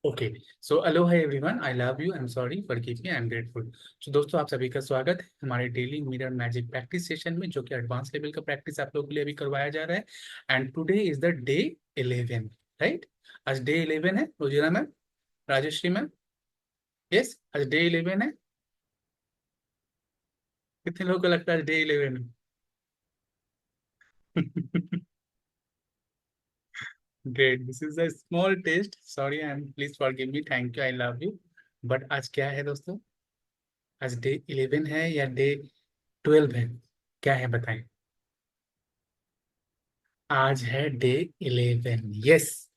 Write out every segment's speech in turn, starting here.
Okay. So hello है everyone, I love you, I am sorry, forgive me, I am grateful. तो दोस्तों, आप सभी का स्वागत है हमारे daily mirror magic practice session में, जो कि एडवांस लेवल का प्रैक्टिस आप लोगों के लिए अभी करवाया जा रहा है। And today is the day 11, right. आज डे 11 है। रोजिना मैम, राजश्री मैम, यस, आज डे 11 है। कितने लोगों को लगता है आज डे 11 है? Great, this is a small test, sorry and please forgive me, thank you, I love you. But आज क्या है दोस्तों? आज डे 11 है या डे 12 है? क्या है बताएं। आज है डे 11, यस,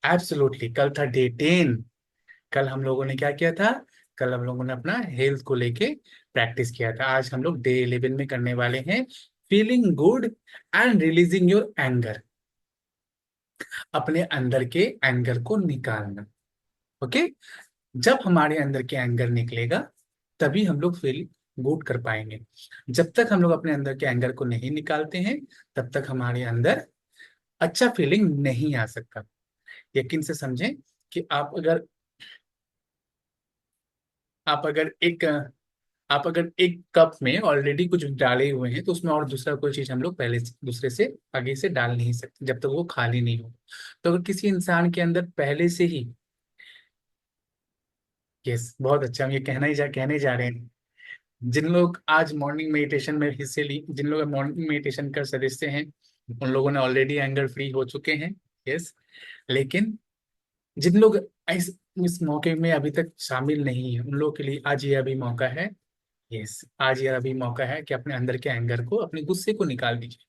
एब्सोल्युटली। कल था डे 10। कल हम लोगों ने क्या किया था? कल हम लोगों ने अपना हेल्थ को लेके प्रैक्टिस किया था। आज हम लोग डे 11 में करने वाले हैं feeling good and releasing your anger. अपने अंदर के एंगर को निकालना। ओके। जब हमारे अंदर के एंगर निकलेगा, तभी हम लोग फील गुड कर पाएंगे। जब तक हम लोग अपने अंदर के एंगर को नहीं निकालते हैं, तब तक हमारे अंदर अच्छा फीलिंग नहीं आ सकता। यकीन से समझें कि आप अगर एक कप में ऑलरेडी कुछ डाले हुए हैं, तो उसमें और दूसरा कोई चीज हम लोग पहले से दूसरे से आगे से डाल नहीं सकते जब तक वो खाली नहीं हो। तो अगर किसी इंसान के अंदर पहले से ही, यस, बहुत अच्छा, हम ये कहने जा रहे हैं। जिन लोग आज मॉर्निंग मेडिटेशन में हिस्से ली जिन लोग मॉर्निंग मेडिटेशन कर सदस्य हैं, उन लोगों ने ऑलरेडी एंगर फ्री हो चुके हैं। यस। लेकिन जिन लोग इस इस मौके में अभी तक शामिल नहीं है, उन लोगों के लिए आज ये अभी मौका है। यस, आज ये अभी मौका है कि अपने अंदर के एंगर को, अपने गुस्से को निकाल दीजिए।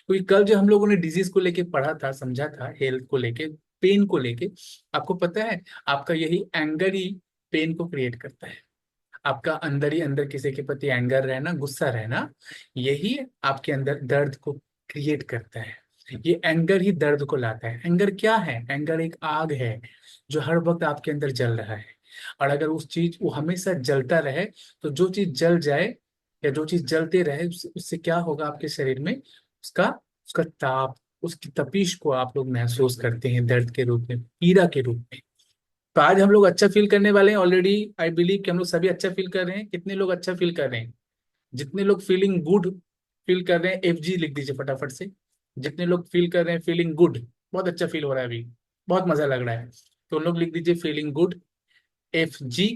क्योंकि कल जो हम लोगों ने डिजीज को लेके पढ़ा था, समझा था, हेल्थ को लेके, पेन को लेके, आपको पता है, आपका यही एंगर ही पेन को क्रिएट करता है। आपका अंदर ही अंदर किसी के प्रति एंगर रहना, गुस्सा रहना, यही आपके अंदर दर्द को क्रिएट करता है। ये एंगर ही दर्द को लाता है। एंगर क्या है? एंगर एक आग है जो हर वक्त आपके अंदर जल रहा है। और अगर उस चीज वो हमेशा जलता रहे, तो जो चीज जल जाए या जो चीज जलते रहे, उससे क्या होगा आपके शरीर में? उसका उसका ताप, उसकी तपिश को आप लोग महसूस करते हैं, दर्द के रूप में, पीड़ा के रूप में। तो आज हम लोग अच्छा फील करने वाले हैं। ऑलरेडी आई बिलीव कि हम लोग सभी अच्छा फील कर रहे हैं। कितने लोग अच्छा फील कर रहे हैं? जितने लोग फीलिंग गुड फील कर रहे हैं, FG लिख दीजिए फटाफट से। जितने लोग फील कर रहे हैं फीलिंग गुड, बहुत अच्छा फील हो रहा है अभी, बहुत मजा लग रहा है, तो उन लोग लिख दीजिए फीलिंग गुड, FG।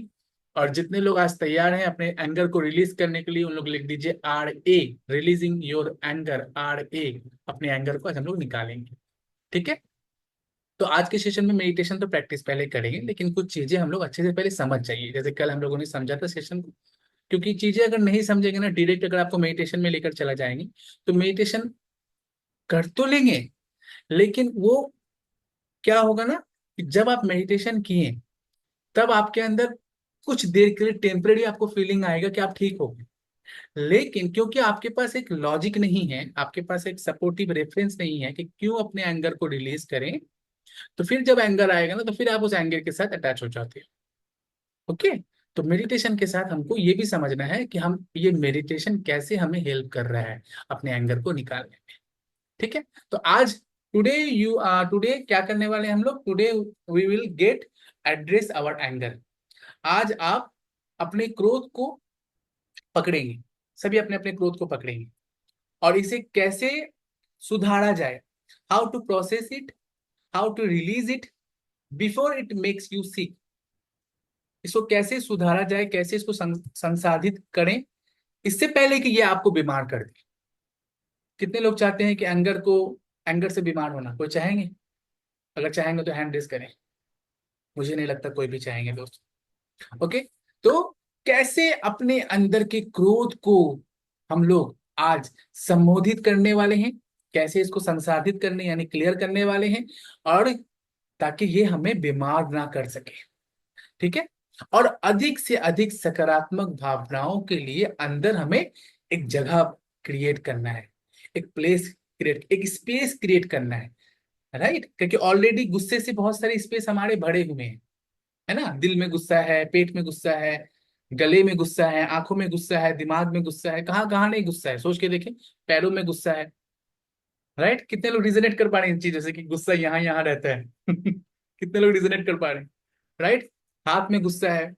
और जितने लोग आज तैयार हैं अपने एंगर को रिलीज करने के लिए, उन लोग लिख दीजिए RA, releasing your anger, RA। अपने एंगर को आज हम लोग निकालेंगे। ठीक है। तो आज के सेशन में मेडिटेशन तो प्रैक्टिस पहले करेंगे, लेकिन कुछ चीजें हम लोग अच्छे से पहले समझ जाइए, जैसे कल हम लोगों ने समझा था सेशन को। क्योंकि चीजें अगर नहीं समझेंगे ना, डायरेक्ट अगर आपको मेडिटेशन में लेकर चला जाएंगे, तो मेडिटेशन कर तो लेंगे, लेकिन वो क्या होगा ना, कि जब आप मेडिटेशन किए, तब आपके अंदर कुछ देर के लिए टेम्परेरी आपको फीलिंग आएगा कि आप ठीक हो गए। लेकिन क्योंकि आपके पास एक लॉजिक नहीं है, आपके पास एक सपोर्टिव रेफरेंस नहीं है कि क्यों अपने एंगर को रिलीज करें, तो फिर जब एंगर आएगा ना, तो फिर आप उस एंगर के साथ अटैच हो जाते हो। ओके। तो मेडिटेशन के साथ हमको ये भी समझना है कि हम ये मेडिटेशन कैसे हमें हेल्प कर रहा है अपने एंगर को निकालने में। ठीक है। तो आज टुडे क्या करने वाले हैं हम लोग? Today we will get address our anger. आज आप अपने क्रोध को पकड़ेंगे। सभी अपने अपने क्रोध को पकड़ेंगे, और इसे कैसे सुधारा जाए, how to process it, how to release it before it makes you sick. इसको कैसे सुधारा जाए, कैसे इसको संसाधित करें, इससे पहले कि ये आपको बीमार कर दे। कितने लोग चाहते हैं कि एंगर से बीमार होना? कोई चाहेंगे? अगर चाहेंगे तो हैंड रेस करें। मुझे नहीं लगता कोई भी चाहेंगे दोस्त। ओके। तो कैसे अपने अंदर के क्रोध को हम लोग आज संबोधित करने वाले हैं, कैसे इसको संसाधित करने यानी क्लियर करने वाले हैं, और ताकि ये हमें बीमार ना कर सके। ठीक है। और अधिक से अधिक सकारात्मक भावनाओं के लिए अंदर हमें एक जगह क्रिएट करना है, एक प्लेस क्रिएट, एक स्पेस क्रिएट करना है, राइट। क्योंकि ऑलरेडी गुस्से से बहुत सारे स्पेस हमारे भरे हुए हैं, है ना। दिल में गुस्सा है, पेट में गुस्सा है, गले में गुस्सा है, आंखों में गुस्सा है, दिमाग में गुस्सा है, कहाँ कहाँ नहीं गुस्सा है, सोच के देखें। पैरों में गुस्सा है, राइट। कितने लोग रिजोनेट कर पा रहे हैं इन चीजों से कि गुस्सा यहाँ यहाँ रहता है? कितने लोग रिजोनेट कर पा रहे हैं? राइट। हाथ में गुस्सा है,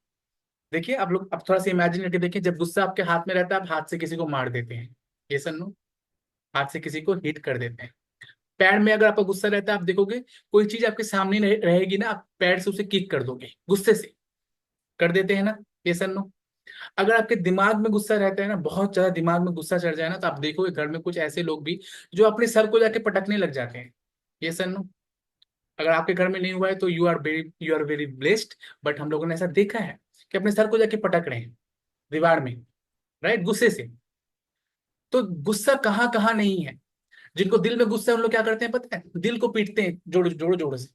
देखिए आप लोग अब थोड़ा सा इमेजिन करके देखिए, जब गुस्सा आपके हाथ में रहता है आप हाथ से किसी को मार देते हैं, ये सन नो, हाथ से किसी को हिट कर देते हैं। पैर में अगर आपका गुस्सा रहता है, आप देखोगे कोई चीज आपके सामने रहेगी ना, आप पैर से उसे किक कर दोगे, गुस्से से कर देते हैं ना, ये सन नो। अगर आपके दिमाग में गुस्सा रहता है ना, बहुत ज्यादा दिमाग में गुस्सा चढ़ जाए ना, तो आप देखोगे घर में कुछ ऐसे लोग भी जो अपने सर को जाके पटकने लग जाते हैं, ये सन नो। अगर आपके घर में नहीं हुआ है तो you are very blessed, but हम लोगों ने ऐसा देखा है कि अपने सर को जाके पटक रहे हैं दीवार में, राइट, गुस्से से। तो गुस्सा कहाँ कहाँ नहीं है, जिनको दिल में गुस्सा है उन लोग क्या करते हैं पता है, दिल को पीटते हैं जोड़ जोड़ जोड़ से,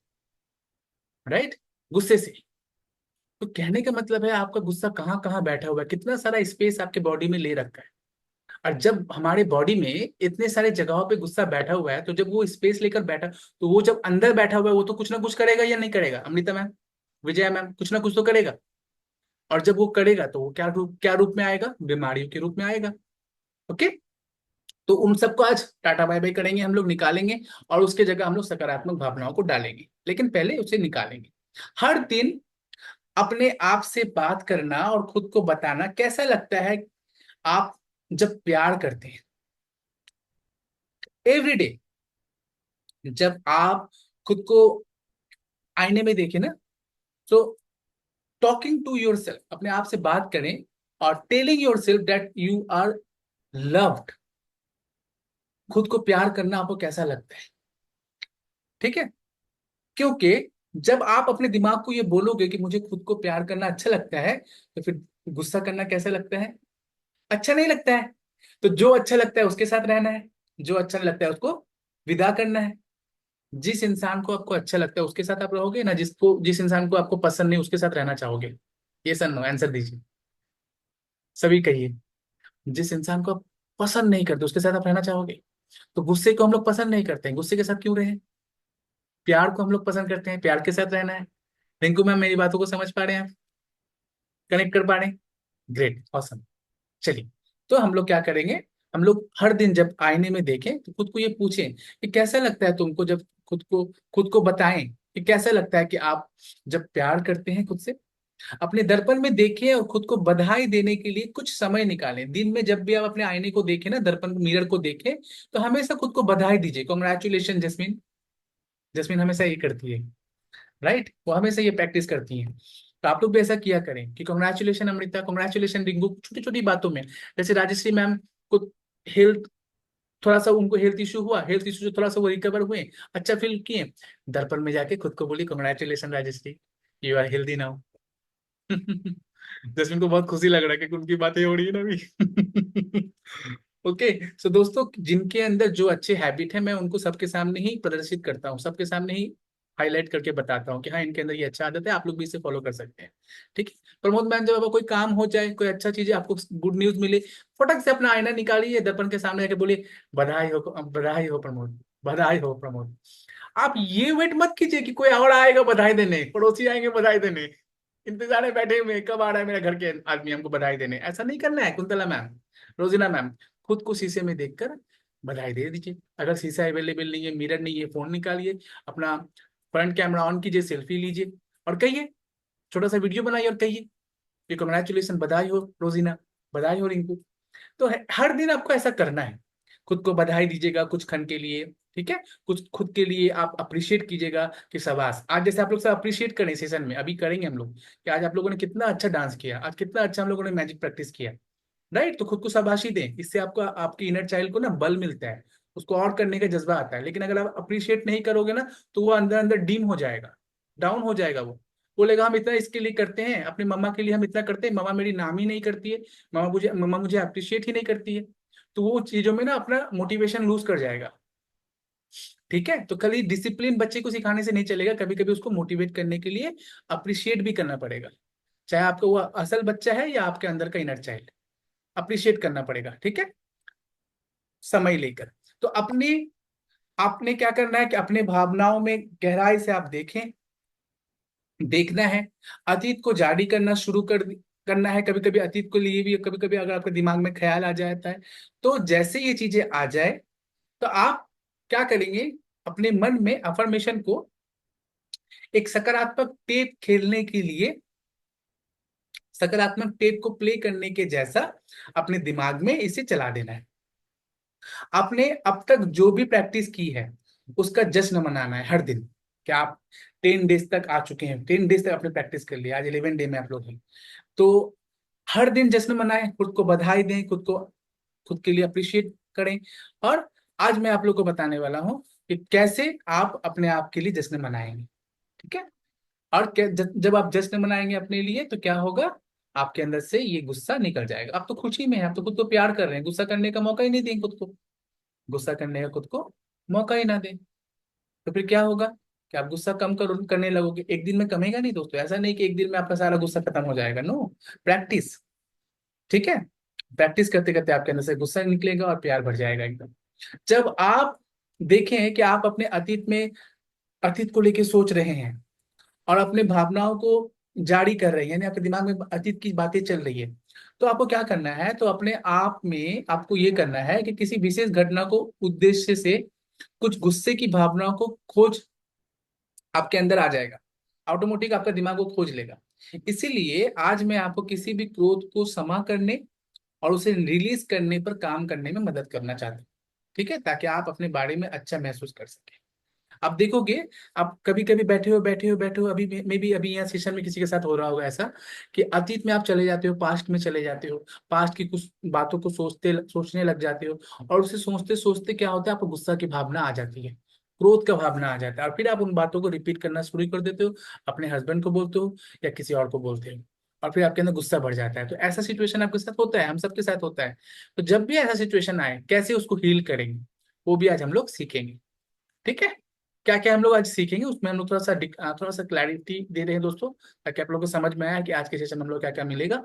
राइट, गुस्से से। तो कहने का मतलब है आपका गुस्सा कहाँ कहाँ बैठा हुआ है, कितना सारा स्पेस आपके बॉडी में ले रखा है। और जब हमारे बॉडी में इतने सारे जगहों पे गुस्सा बैठा हुआ है, तो जब वो स्पेस लेकर बैठा, तो वो जब अंदर बैठा हुआ है वो तो कुछ ना कुछ करेगा या नहीं करेगा, अमृता मैम, विजया मैम, कुछ ना कुछ तो करेगा। और जब वो करेगा तो वो क्या रूप में आएगा, बीमारियों के रूप में आएगा। ओके। तो उन सबको आज टाटा बाय बाय करेंगे, हम लोग निकालेंगे, और उसके जगह हम लोग सकारात्मक भावनाओं को डालेंगे, लेकिन पहले उसे निकालेंगे। हर दिन अपने आप से बात करना और खुद को बताना, कैसा लगता है आप जब प्यार करते हैं, एवरी डे, जब आप खुद को आईने में देखें ना, तो टॉकिंग टू योर सेल्फ, अपने आप से बात करें और telling yourself that you are loved, खुद को प्यार करना आपको कैसा लगता है, ठीक है। क्योंकि जब आप अपने दिमाग को ये बोलोगे कि मुझे खुद को प्यार करना अच्छा लगता है, तो फिर गुस्सा करना कैसा लगता है, अच्छा नहीं लगता है। तो जो अच्छा लगता है उसके साथ रहना है, जो अच्छा नहीं लगता है उसको विदा करना है। जिस इंसान को आपको अच्छा लगता है उसके साथ आप रहोगे ना, जिस इंसान को आपको पसंद नहीं उसके साथ रहना चाहोगे, ये सन नो, आंसर दीजिए, सभी कहिए। जिस इंसान को आप पसंद नहीं करते उसके साथ आप रहना चाहोगे। तो गुस्से को हम लोग पसंद नहीं करते हैं, गुस्से के साथ क्यों रहे, प्यार को हम लोग पसंद करते हैं, प्यार के साथ रहना है। रिंकू मैम मेरी बातों को समझ पा रहे हैं आप, कनेक्ट कर पा रहे हैं, ग्रेट, ऑसम। चलिए, तो हम लोग क्या करेंगे, हम लोग हर दिन जब आईने में देखें तो खुद को ये पूछें कि कैसा लगता है तुमको, जब खुद को बताएं कि कैसा लगता है कि आप जब प्यार करते हैं खुद से। अपने दर्पण में देखें और खुद को बधाई देने के लिए कुछ समय निकालें, दिन में जब भी आप अपने आईने को देखें ना, दर्पण मिरर को देखें, तो हमेशा खुद को बधाई दीजिए, कॉन्ग्रेचुलेशन जस्मिन, जस्मिन हमेशा ये करती है, राइट, वो हमेशा ये प्रैक्टिस करती हैं। तो आप लोग भी ऐसा किया करें कि कॉन्ग्रेचुलेशन अमृता, कॉन्ग्रेचुलेशन रिंकू, छोटी छोटी बातों में। जैसे राजश्री मैम को हेल्थ, थोड़ा सा उनको हेल्थ इशू हुआ, हेल्थ इशू से थोड़ा सा वो रिकवर हुए, अच्छा फील किए, दर्पण में जाके खुद को बोली congratulation Rajshree, you are healthy now. Jasmine को बहुत खुशी लग रहा है कि उनकी बातें हो रही है ना अभी। ओके। सो दोस्तों, जिनके अंदर जो अच्छे हैबिट है मैं उनको सबके सामने ही प्रदर्शित करता हूँ, सबके सामने ही हाईलाइट करके बताता हूँ कि हाँ इनके अंदर ये अच्छा आदत है, आप लोग भी इसे फॉलो कर सकते हैं। ठीक है। प्रमोद मैम, जब आपको कोई काम हो जाए, कोई अच्छा चीज आपको गुड न्यूज मिले, फटक से अपना आईना निकालिए, दर्पण के सामने जाके बोलिए बधाई हो प्रमोद, बधाई हो प्रमोद। आप ये वेट मत कीजिए कि कोई और आएगा बधाई देने, पड़ोसी आएंगे बधाई देने, इंतजार में बैठे हुए कब आ रहा है मेरा घर के आदमी हमको बधाई देने, ऐसा नहीं करना है। कुंतला मैम, रोजिना मैम, खुद को शीशे में देखकर बधाई दे दीजिए। अगर शीशा अवेलेबल नहीं है, मिरर नहीं है, फोन निकालिए, अपना फ्रंट कैमरा ऑन कीजिए, सेल्फी लीजिए और कहिए, छोटा सा वीडियो बनाइए और कहिए कि कॉन्ग्रेचुलेशन, बधाई हो रोजिना, बधाई हो रिंकू। तो हर दिन आपको ऐसा करना है, खुद को बधाई दीजिएगा कुछ क्षण के लिए, ठीक है। कुछ खुद के लिए आप अप्रिशिएट कीजिएगा कि शाबाश, आज जैसे आप लोग से अप्रिशिएट करें सेशन में, अभी करेंगे हम लोग कि आज आप लोगों ने कितना अच्छा डांस किया, आज कितना अच्छा हम लोगों ने मैजिक प्रैक्टिस किया, राइट। तो खुद को शाबाशी दें, इससे आपको आपकी इनर चाइल्ड को ना बल मिलता है, उसको और करने का जज्बा आता है। लेकिन अगर आप अप्रिशिएट नहीं करोगे ना, तो वो अंदर अंदर डीम हो जाएगा, डाउन हो जाएगा, वो बोलेगा हम इतना इसके लिए करते हैं, अपनी मम्मा के लिए हम इतना करते हैं, मम्मा मेरी नाम ही नहीं करती है, मम्मा मुझे अप्रिशिएट ही नहीं करती है। तो वो चीजों में ना अपना मोटिवेशन लूज कर जाएगा, ठीक है। तो खाली डिसिप्लिन बच्चे को सिखाने से नहीं चलेगा, कभी कभी उसको मोटिवेट करने के लिए अप्रिशिएट भी करना पड़ेगा, चाहे आपका वो असल बच्चा है या आपके अंदर का इनर चाइल्ड, अप्रिशिएट करना पड़ेगा, ठीक है, समय लेकर। तो अपनी आपने क्या करना है कि अपने भावनाओं में गहराई से आप देखें, देखना है, अतीत को जारी करना शुरू करना है। कभी कभी अतीत को लिए भी, कभी कभी अगर आपके दिमाग में ख्याल आ जाता है, तो जैसे ये चीजें आ जाए तो आप क्या करेंगे, अपने मन में अफर्मेशन को एक सकारात्मक टेप खेलने के लिए, सकारात्मक टेप को प्ले करने के जैसा अपने दिमाग में इसे चला देना है। आपने अब तक जो भी प्रैक्टिस की है उसका जश्न मनाना है हर दिन। क्या आप 10 डेज तक आ चुके हैं, 10 डेज तक आपने प्रैक्टिस कर लिया, आज 11 डे में आप लोग हैं, तो हर दिन जश्न मनाएं, खुद को बधाई दें, खुद को, खुद के लिए अप्रिशिएट करें। और आज मैं आप लोग को बताने वाला हूं कि कैसे आप अपने आप के लिए जश्न मनाएंगे। ठीक है। और जब आप जश्न मनाएंगे अपने लिए तो क्या होगा, आपके अंदर से ये गुस्सा निकल जाएगा। आप तो खुशी में हैं, आप तो खुद को प्यार कर रहे हैं, गुस्सा करने का मौका ही नहीं देंगे खुद को, गुस्सा करने का खुद को मौका ही ना दें, तो फिर क्या होगा कि आप गुस्सा कम करने लगोगे। एक दिन में कमेगा नहीं दोस्तों, ऐसा नहीं कि एक दिन में आपका सारा गुस्सा खत्म हो जाएगा, नो, प्रैक्टिस। ठीक है। प्रैक्टिस करते करते आपके अंदर से गुस्सा निकलेगा और प्यार भर जाएगा एकदम। जब आप देखें कि आप अपने अतीत में, अतीत को लेके सोच रहे हैं और अपने भावनाओं को जारी कर रहे हैं, यानी आपके दिमाग में अतीत की बातें चल रही है, तो आपको क्या करना है, तो अपने आप में आपको ये करना है कि किसी विशेष घटना को उद्देश्य से कुछ गुस्से की भावनाओं को खोज आपके अंदर आ जाएगा, ऑटोमेटिक आपका दिमाग वो खोज लेगा। इसीलिए आज मैं आपको किसी भी क्रोध को समा करने और उसे रिलीज करने पर काम करने में मदद करना चाहता हूँ। ठीक है, ताकि आप अपने बारे में अच्छा महसूस कर सके। आप देखोगे, आप कभी कभी बैठे हो, अभी मे भी अभी यहाँ सेशन में किसी के साथ हो रहा होगा ऐसा कि अतीत में आप चले जाते हो, पास्ट में चले जाते हो, पास्ट की कुछ बातों को सोचने लग जाते हो, और उसे सोचते सोचते क्या होता है, आपको गुस्सा की भावना आ जाती है, क्रोध का भावना आ जाता है, और फिर आप उन बातों को रिपीट करना शुरू कर देते हो, अपने हस्बैंड को बोलते हो या किसी और को बोलते हो, और फिर आपके अंदर गुस्सा बढ़ जाता है। तो ऐसा सिचुएशन आपके साथ होता है, हम सबके साथ होता है। तो जब भी ऐसा सिचुएशन आए, कैसे उसको हील करेंगे वो भी आज हम लोग सीखेंगे। ठीक है। क्या क्या हम लोग आज सीखेंगे उसमें हम लोग थोड़ा सा क्लैरिटी दे रहे हैं दोस्तों, ताकि आप लोगों को समझ में आया कि आज के सेशन में हम लोग क्या क्या मिलेगा।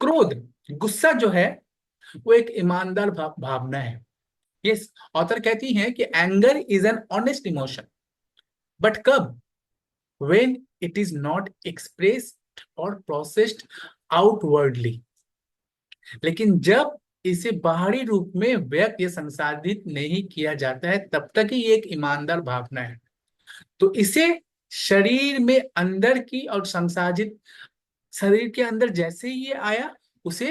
क्रोध, गुस्सा जो है वो एक ईमानदार भावना है। यस, ऑथर कहती है कि anger is an honest emotion, but कब, when it is not expressed और प्रोसेस्ड आउटवर्डली। लेकिन जब इसे बाहरी रूप में व्यक्त या संसाधित नहीं किया जाता है तब तक ही ये एक ईमानदार भावना है। तो इसे शरीर में अंदर की और संसाधित, शरीर के अंदर जैसे ही ये आया उसे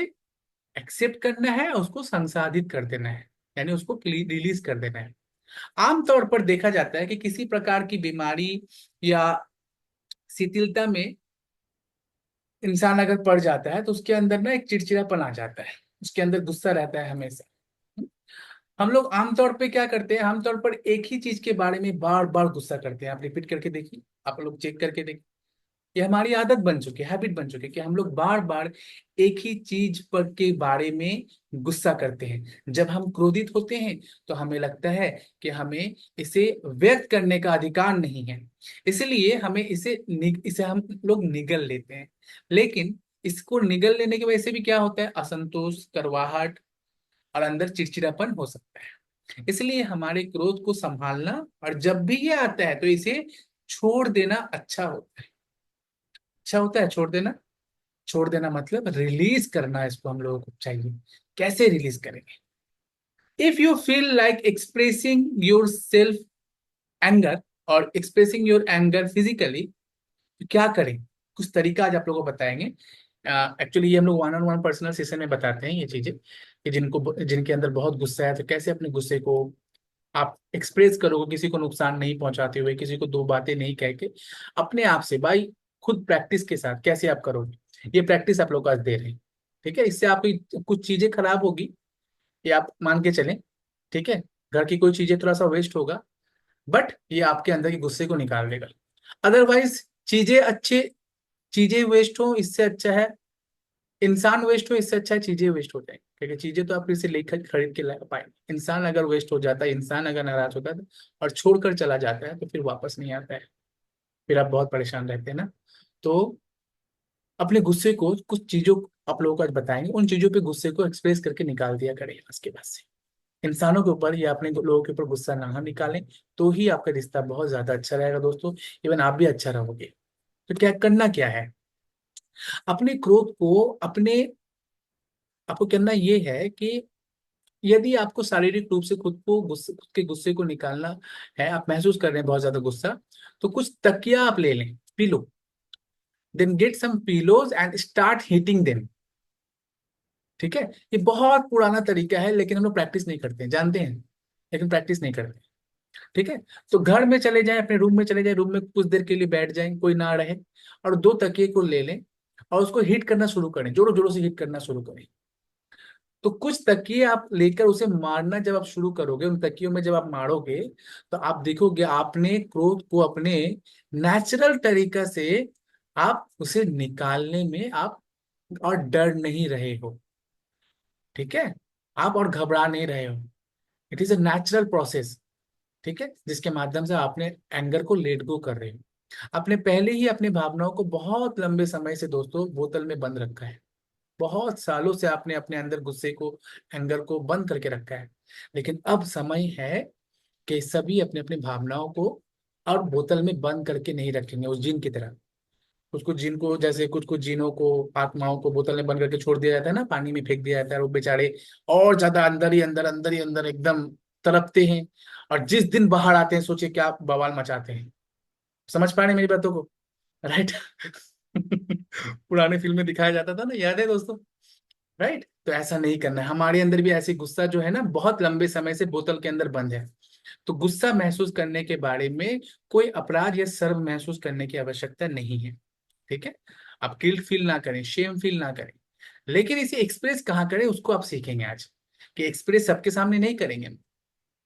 एक्सेप्ट करना है, उसको संसाधित कर देना है, यानी उसको रिलीज कर देना है। आमतौर पर देखा जाता है कि किसी प्रकार की बीमारी या शिथिलता में इंसान अगर पड़ जाता है तो उसके अंदर ना एक चिड़चिड़ापन आ जाता है, उसके अंदर गुस्सा रहता है हमेशा। हम लोग आमतौर पे क्या करते हैं, आमतौर पर एक ही चीज के बारे में बार बार गुस्सा करते हैं। आप रिपीट करके देखिए, आप लोग चेक करके देखिए, ये हमारी आदत बन चुकी है, हैबिट बन चुकी है कि हम लोग बार बार एक ही चीज पर के बारे में गुस्सा करते हैं। जब हम क्रोधित होते हैं तो हमें लगता है कि हमें इसे व्यक्त करने का अधिकार नहीं है, इसलिए हमें इसे हम लोग निगल लेते हैं। लेकिन इसको निगल लेने की वजह से भी क्या होता है, असंतोष, करवाहट और अंदर चिड़चिड़ापन हो सकता है। इसलिए हमारे क्रोध को संभालना और जब भी ये आता है तो इसे छोड़ देना अच्छा होता है। अच्छा होता है छोड़ देना। छोड़ देना मतलब रिलीज करना, इसको हम लोगों को चाहिए। कैसे रिलीज करेंगे, if you feel like expressing your self anger और एक्सप्रेसिंग योर एंगर फिजिकली, तो क्या करें, कुछ तरीका आज आप लोगों को बताएंगे। एक्चुअली ये हम लोग one on one personal session में बताते हैं ये चीजें, कि जिनके अंदर बहुत गुस्सा है तो कैसे अपने गुस्से को आप एक्सप्रेस करोगे, किसी को नुकसान नहीं पहुंचाते हुए, किसी को दो बातें नहीं कह के, अपने आप से भाई, खुद प्रैक्टिस के साथ कैसे आप करोगे, ये प्रैक्टिस आप लोग को आज दे रहे हैं। ठीक है, इससे आपकी कुछ चीजें खराब होगी, ये आप मान के चलें। ठीक है, घर की कोई चीजें थोड़ा सा वेस्ट होगा, बट ये आपके अंदर के गुस्से को निकाल देगा। अदरवाइज चीजें वेस्ट हो इससे अच्छा है, इंसान वेस्ट हो इससे अच्छा है चीजें वेस्ट हो जाए, क्योंकि चीजें तो आप फिर से लेकर खरीद के ला पाएंगे। इंसान अगर वेस्ट हो जाता है, इंसान अगर नाराज होता है और छोड़कर चला जाता है तो फिर वापस नहीं आता है, फिर आप बहुत परेशान रहते हैं ना। तो अपने गुस्से को, कुछ चीजों आप लोगों को आज बताएंगे, उन चीजों पे गुस्से को एक्सप्रेस करके निकाल दिया करें आज के बाद से। इंसानों के ऊपर या अपने लोगों के ऊपर गुस्सा ना निकालें, तो ही आपका रिश्ता बहुत ज्यादा अच्छा रहेगा दोस्तों, इवन आप भी अच्छा रहोगे। तो क्या करना क्या है, अपने क्रोध को, अपने आपको करना ये है कि यदि आपको शारीरिक रूप से खुद के गुस्से को निकालना है, आप महसूस कर रहे हैं बहुत ज्यादा गुस्सा, तो कुछ तकिया आप ले लें, pillow, then get some pillows and start hitting them. ठीक है, ये बहुत पुराना तरीका है लेकिन हम लोग प्रैक्टिस नहीं करते हैं, जानते हैं, लेकिन प्रैक्टिस नहीं करते। ठीक है, तो घर में चले जाएं, अपने रूम में चले जाएं, रूम में कुछ देर के लिए बैठ जाएं, कोई ना रहे, और दो तकिए को ले लें और उसको हिट करना शुरू करें, जोरों जोरों से हिट करना शुरू करें। तो कुछ तकिए आप लेकर उसे मारना जब आप शुरू करोगे, उन तकियों में जब आप मारोगे, तो आप देखोगे आपने क्रोध को अपने नेचुरल तरीका से आप उसे निकालने में आप और डर नहीं रहे हो। ठीक है, आप और घबरा नहीं रहे हो। It is a natural process. ठीक है, जिसके माध्यम से आपने एंगर को लेट गो कर रहे हो। आपने पहले ही अपनी भावनाओं को बहुत लंबे समय से दोस्तों बोतल में बंद रखा है। बहुत सालों से आपने अपने अंदर गुस्से को, एंगर को बंद करके रखा है। लेकिन अब समय है कि सभी अपने अपनी भावनाओं को और बोतल में बंद करके नहीं रखेंगे उस जिन की तरह। कुछ कुछ जिन को, जैसे कुछ कुछ जिनों को, आत्माओं को बोतल में बंद करके छोड़ दिया जाता है ना, पानी में फेंक दिया जाता है, और वो बेचारे और ज्यादा अंदर ही अंदर, अंदर ही अंदर एकदम तड़पते हैं। और जिस दिन बाहर आते हैं, सोचिए क्या बवाल मचाते हैं। समझ पा रहे हैं मेरी बातों को, राइट? पुराने फिल्म में दिखाया जाता था ना, याद है दोस्तों? राइट, तो ऐसा नहीं करना है। हमारे अंदर भी ऐसी गुस्सा जो है ना, बहुत लंबे समय से बोतल के अंदर बंद है। तो गुस्सा महसूस करने के बारे में कोई अपराध या शर्म महसूस करने की आवश्यकता नहीं है। ठीक है, आप गिल्ट फील ना करें, शेम फील ना करें, लेकिन इसे एक्सप्रेस कहाँ करें उसको आप सीखेंगे आज। कि एक्सप्रेस सबके सामने नहीं करेंगे हम,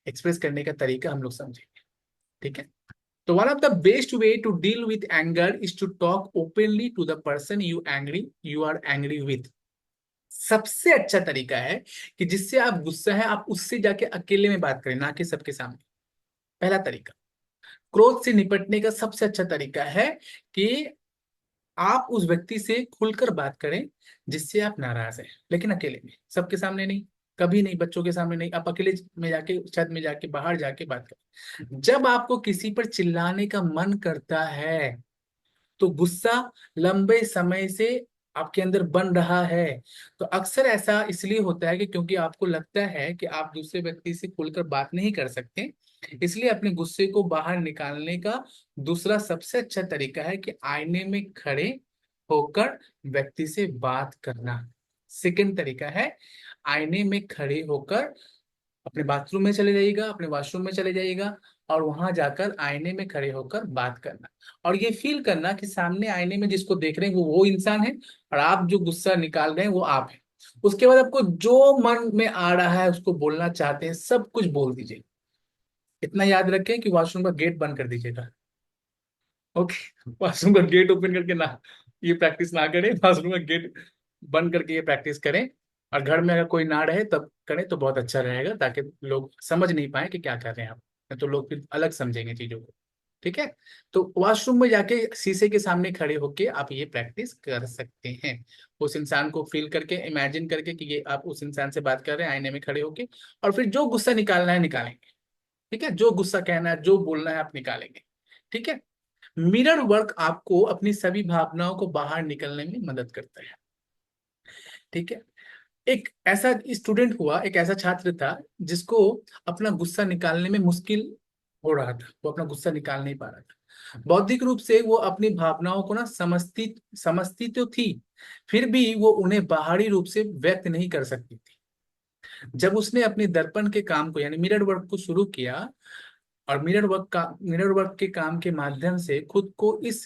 एक्सप्रेस करने का तरीका हम लोग समझेंगे। ठीक है, तो one of the best way to deal with anger is to talk openly to the person you are angry with. सबसे अच्छा तरीका है कि जिससे आप गुस्सा है, आप उससे जाके अकेले में बात करें, ना कि सबके सामने। पहला तरीका, क्रोध से निपटने का सबसे अच्छा तरीका है कि आप उस व्यक्ति से खुलकर बात करें जिससे आप नाराज हैं, लेकिन अकेले में, सबके सामने नहीं, कभी नहीं, बच्चों के सामने नहीं, आप अकेले में जाके, छत में जाके, बाहर जाके बात करें। जब आपको किसी पर चिल्लाने का मन करता है, तो गुस्सा लंबे समय से आपके अंदर बन रहा है। तो अक्सर ऐसा इसलिए होता है कि क्योंकि आपको लगता है कि आप दूसरे व्यक्ति से खुलकर बात नहीं कर सकते। इसलिए अपने गुस्से को बाहर निकालने का दूसरा सबसे अच्छा तरीका है कि आईने में खड़े होकर व्यक्ति से बात करना। सेकंड तरीका है, आईने में खड़े होकर अपने बाथरूम में चले जाइएगा, अपने वॉशरूम में चले जाइएगा, और वहां जाकर आईने में खड़े होकर बात करना। और ये फील करना कि सामने आईने में जिसको देख रहे हैं वो इंसान है, और आप जो गुस्सा निकाल रहे हैं वो आप हैं। उसके बाद आपको जो मन में आ रहा है, उसको बोलना चाहते हैं, सब कुछ बोल दीजिए। इतना याद रखें कि वॉशरूम का गेट बंद कर दीजिएगा। ओके, वॉशरूम का गेट ओपन करके ना, ये प्रैक्टिस ना करें, वॉशरूम का गेट बंद करके ये प्रैक्टिस करें। और घर में अगर कोई ना रहे तब करें तो बहुत अच्छा रहेगा, ताकि लोग समझ नहीं पाए कि क्या कर रहे हैं आप, नहीं तो लोग फिर अलग समझेंगे चीजों को। ठीक है, तो वॉशरूम में जाके शीशे के सामने खड़े होके आप ये प्रैक्टिस कर सकते हैं। उस इंसान को फील करके, इमेजिन करके कि ये आप उस इंसान से बात कर रहे हैं आईने में खड़े होके, और फिर जो गुस्सा निकालना है निकालेंगे। ठीक है, जो गुस्सा कहना है, जो बोलना है, आप निकालेंगे। ठीक है, मिरर वर्क आपको अपनी सभी भावनाओं को बाहर निकलने में मदद करता है। ठीक है, एक ऐसा स्टूडेंट हुआ, एक ऐसा छात्र था जिसको अपना गुस्सा निकालने में मुश्किल हो रहा था, वो अपना गुस्सा निकाल नहीं पा रहा था। बौद्धिक रूप से वो अपनी भावनाओं को ना समझती समझती तो थी, फिर भी वो उन्हें बाहरी रूप से व्यक्त नहीं कर सकती थी। जब उसने अपने दर्पण के काम को, यानी मिरर वर्क को शुरू किया, और मिरर वर्क के काम के माध्यम से खुद को इस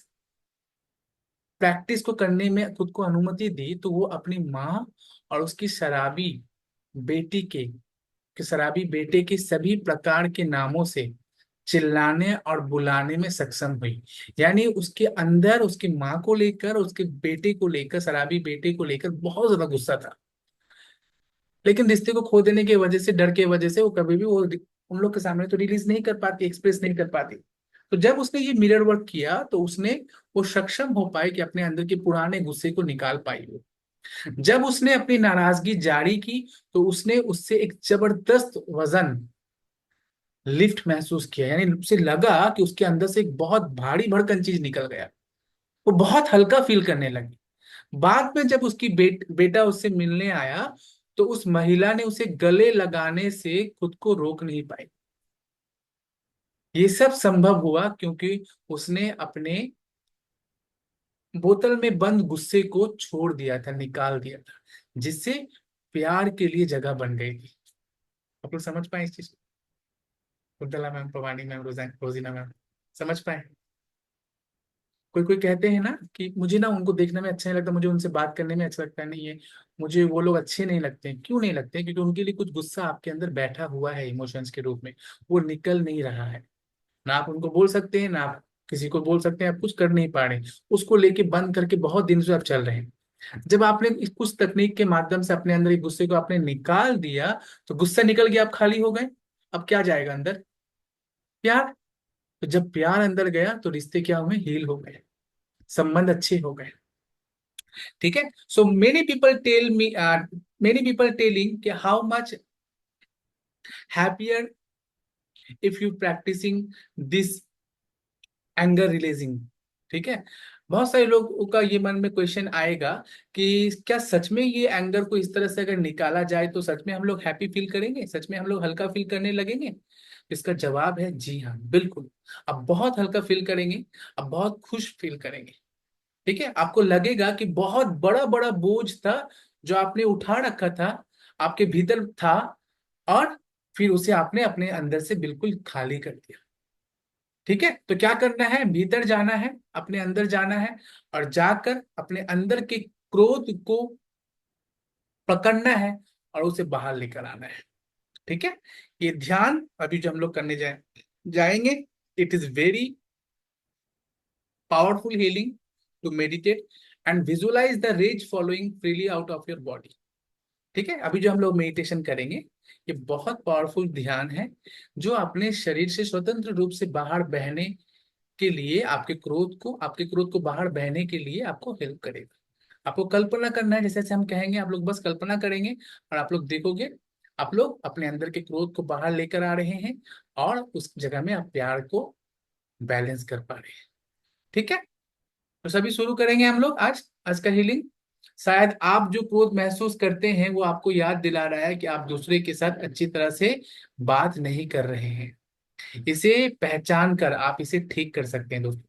प्रैक्टिस को करने में खुद को अनुमति दी, तो वो अपनी माँ और उसकी बेटी के शराबी बेटे के सभी प्रकार के नामों से चिल्लाने और बुलाने में सक्षम हुई। यानी उसके अंदर उसकी माँ को लेकर, उसके बेटे को लेकर, शराबी बेटे को लेकर बहुत ज्यादा गुस्सा था। लेकिन रिश्ते को खो देने की वजह से, डर के वजह से, वो कभी भी वो उन लोग के सामने तो रिलीज नहीं कर पाती, एक्सप्रेस नहीं कर पाती। तो जब उसने ये मिरर वर्क किया, तो उसने वो सक्षम हो पाई कि अपने अंदर के पुराने गुस्से को निकाल पाई वो। जब उसने अपनी नाराजगी जारी की, तो उसने उससे एक जबरदस्त वजन लिफ्ट महसूस किया, यानी उसे लगा कि उसके अंदर से एक बहुत भारी भरकन चीज निकल गया। वो बहुत हल्का फील करने लगी। बाद में जब उसकी बेटा उससे मिलने आया, तो उस महिला ने उसे गले लगाने से खुद को रोक नहीं पाई। ये सब संभव हुआ क्योंकि उसने अपने बोतल में बंद गुस्से को छोड़ दिया था, निकाल दिया था, जिससे प्यार के लिए जगह बन गई थी। आप लोग समझ पाए इस चीज को? Kuntala ma'am, पवानी ma'am, Rozina ma'am, समझ पाए? कोई कोई कहते हैं ना कि मुझे ना उनको देखने में अच्छा नहीं लगता, मुझे उनसे बात करने में अच्छा लगता नहीं है, मुझे वो लोग अच्छे नहीं लगते। क्यों नहीं लगते? क्योंकि उनके लिए कुछ गुस्सा आपके अंदर बैठा हुआ है इमोशंस के रूप में, वो निकल नहीं रहा है। ना आप उनको बोल सकते हैं, ना आप किसी को बोल सकते हैं, आप कुछ कर नहीं पा रहे, उसको लेके बंद करके बहुत दिन से आप चल रहे हैं। जब आपने कुछ तकनीक के माध्यम से अपने अंदर एक गुस्से को आपने निकाल दिया, तो गुस्सा निकल गया, आप खाली हो गए। अब क्या जाएगा अंदर? प्यार। तो जब प्यार अंदर गया तो रिश्ते क्या हुए? हील हो गए, संबंध अच्छे हो गए। ठीक है। So many people tell me, many people telling कि how much happier if you practising this anger releasing. ठीक है। बहुत सारे लोगों का ये मन में क्वेश्चन आएगा कि क्या सच में ये एंगर को इस तरह से अगर निकाला जाए तो सच में हम लोग हैप्पी फील करेंगे, सच में हम लोग हल्का फील करने लगेंगे? इसका जवाब है जी हाँ, बिल्कुल। अब बहुत हल्का फील करेंगे, अब बहुत खुश फील करेंगे। ठीक है। आपको लगेगा कि बहुत बड़ा बड़ा बोझ था जो आपने उठा रखा था, आपके भीतर था, और फिर उसे आपने अपने अंदर से बिल्कुल खाली कर दिया। ठीक है। तो क्या करना है? भीतर जाना है, अपने अंदर जाना है, और जाकर अपने अंदर के क्रोध को पकड़ना है और उसे बाहर लेकर आना है। ठीक है। ये ध्यान अभी जो हम लोग करने जाएंगे, it is very powerful healing to meditate and visualise the rage following freely out of your body. ठीक है। अभी जो हम लोग मेडिटेशन करेंगे, ये बहुत पावरफुल ध्यान है जो अपने शरीर से स्वतंत्र रूप से बाहर बहने के लिए, आपके क्रोध को बाहर बहने के लिए आपको हेल्प करेगा। आपको कल्पना करना है, जैसे जैसे हम कहेंगे आप लोग बस कल्पना करेंगे, और आप लोग देखोगे आप लोग अपने अंदर के क्रोध को बाहर लेकर आ रहे हैं, और उस जगह में आप प्यार को बैलेंस कर पा रहे हैं। ठीक है। तो सभी शुरू करेंगे हम लोग आज आज का हीलिंग। शायद आप जो क्रोध महसूस करते हैं वो आपको याद दिला रहा है कि आप दूसरे के साथ अच्छी तरह से बात नहीं कर रहे हैं। इसे पहचान कर आप इसे ठीक कर सकते हैं दोस्तों।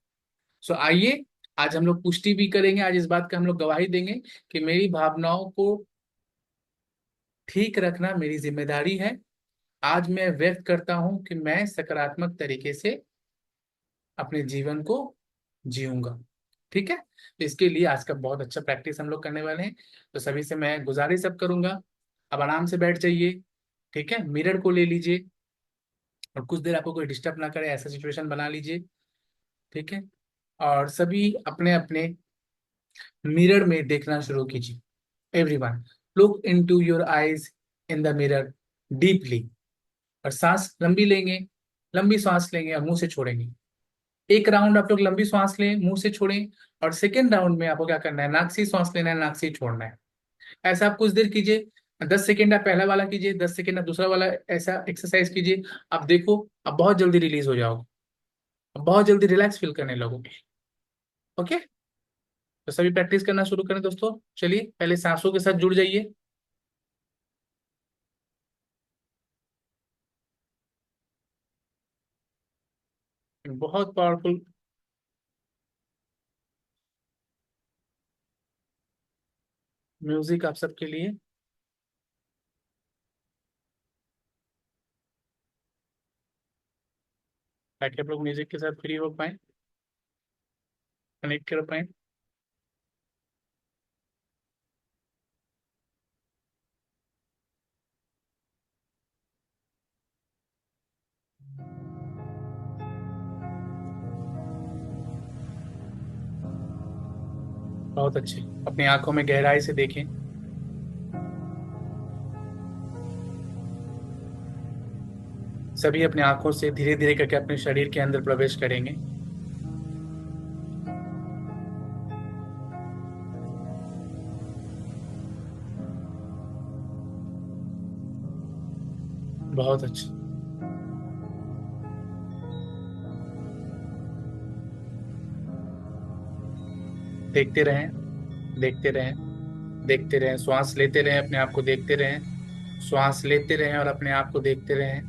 सो आइए, आज हम लोग पुष्टि भी करेंगे, आज इस बात का हम लोग गवाही देंगे कि मेरी भावनाओं को ठीक रखना मेरी जिम्मेदारी है। आज मैं व्यक्त करता हूं कि मैं सकारात्मक तरीके से अपने जीवन को जीऊंगा। ठीक है। तो इसके लिए आज का बहुत अच्छा प्रैक्टिस हम लोग करने वाले हैं। तो सभी से मैं गुजारिश सब करूंगा, अब आराम से बैठ जाइए। ठीक है। मिरर को ले लीजिए, और कुछ देर आपको कोई डिस्टर्ब ना करे ऐसा सिचुएशन बना लीजिए। ठीक है। और सभी अपने अपने मिरर में देखना शुरू कीजिए। Everyone, look into your eyes in the mirror deeply, और सांस लंबी लेंगे, लंबी सांस लेंगे और मुंह से छोड़ेंगे। एक राउंड आप लोग लंबी सांस लें, मुंह से छोड़ें, और सेकेंड राउंड में आपको क्या करना है? नाक से ही सांस लेना है, नाक से ही छोड़ना है। ऐसा आप कुछ देर कीजिए। 10 सेकेंड आप पहला वाला कीजिए, 10 सेकेंड आप दूसरा वाला, ऐसा एक्सरसाइज कीजिए। आप देखो, आप बहुत जल्दी रिलीज हो जाओगे, आप बहुत जल्दी रिलैक्स फील करने लगोगे। ओके। तो सभी प्रैक्टिस करना शुरू करें दोस्तों। चलिए, पहले सांसों के साथ जुड़ जाइए। बहुत पावरफुल म्यूजिक आप सबके लिए, ताकि आप लोग म्यूजिक के साथ फ्री हो पाए, कनेक्ट कर पाए। बहुत अच्छे। अपनी आंखों में गहराई से देखें। सभी अपने आंखों से धीरे धीरे करके अपने शरीर के अंदर प्रवेश करेंगे। बहुत अच्छे। देखते रहें, देखते रहें। देखते रहें, श्वास लेते रहें, अपने आप को देखते रहें, श्वास लेते रहें और अपने आप को देखते रहें।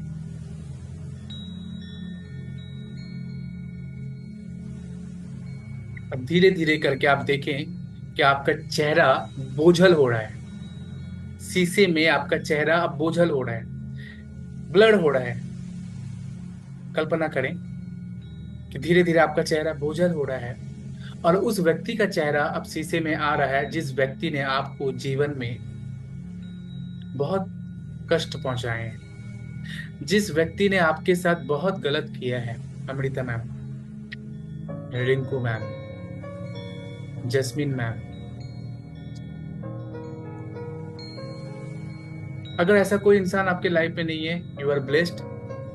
अब धीरे धीरे करके आप देखें कि आपका चेहरा बोझल हो रहा है। शीशे में आपका चेहरा अब बोझल हो रहा है, ब्लर हो रहा है। कल्पना करें कि धीरे धीरे आपका चेहरा बोझल हो रहा है और उस व्यक्ति का चेहरा अब शीशे में आ रहा है जिस व्यक्ति ने आपको जीवन में बहुत कष्ट पहुंचाए हैं, जिस व्यक्ति ने आपके साथ बहुत गलत किया है। Amrita ma'am, Rinku ma'am, Jasmine ma'am, अगर ऐसा कोई इंसान आपके लाइफ में नहीं है, you are blessed,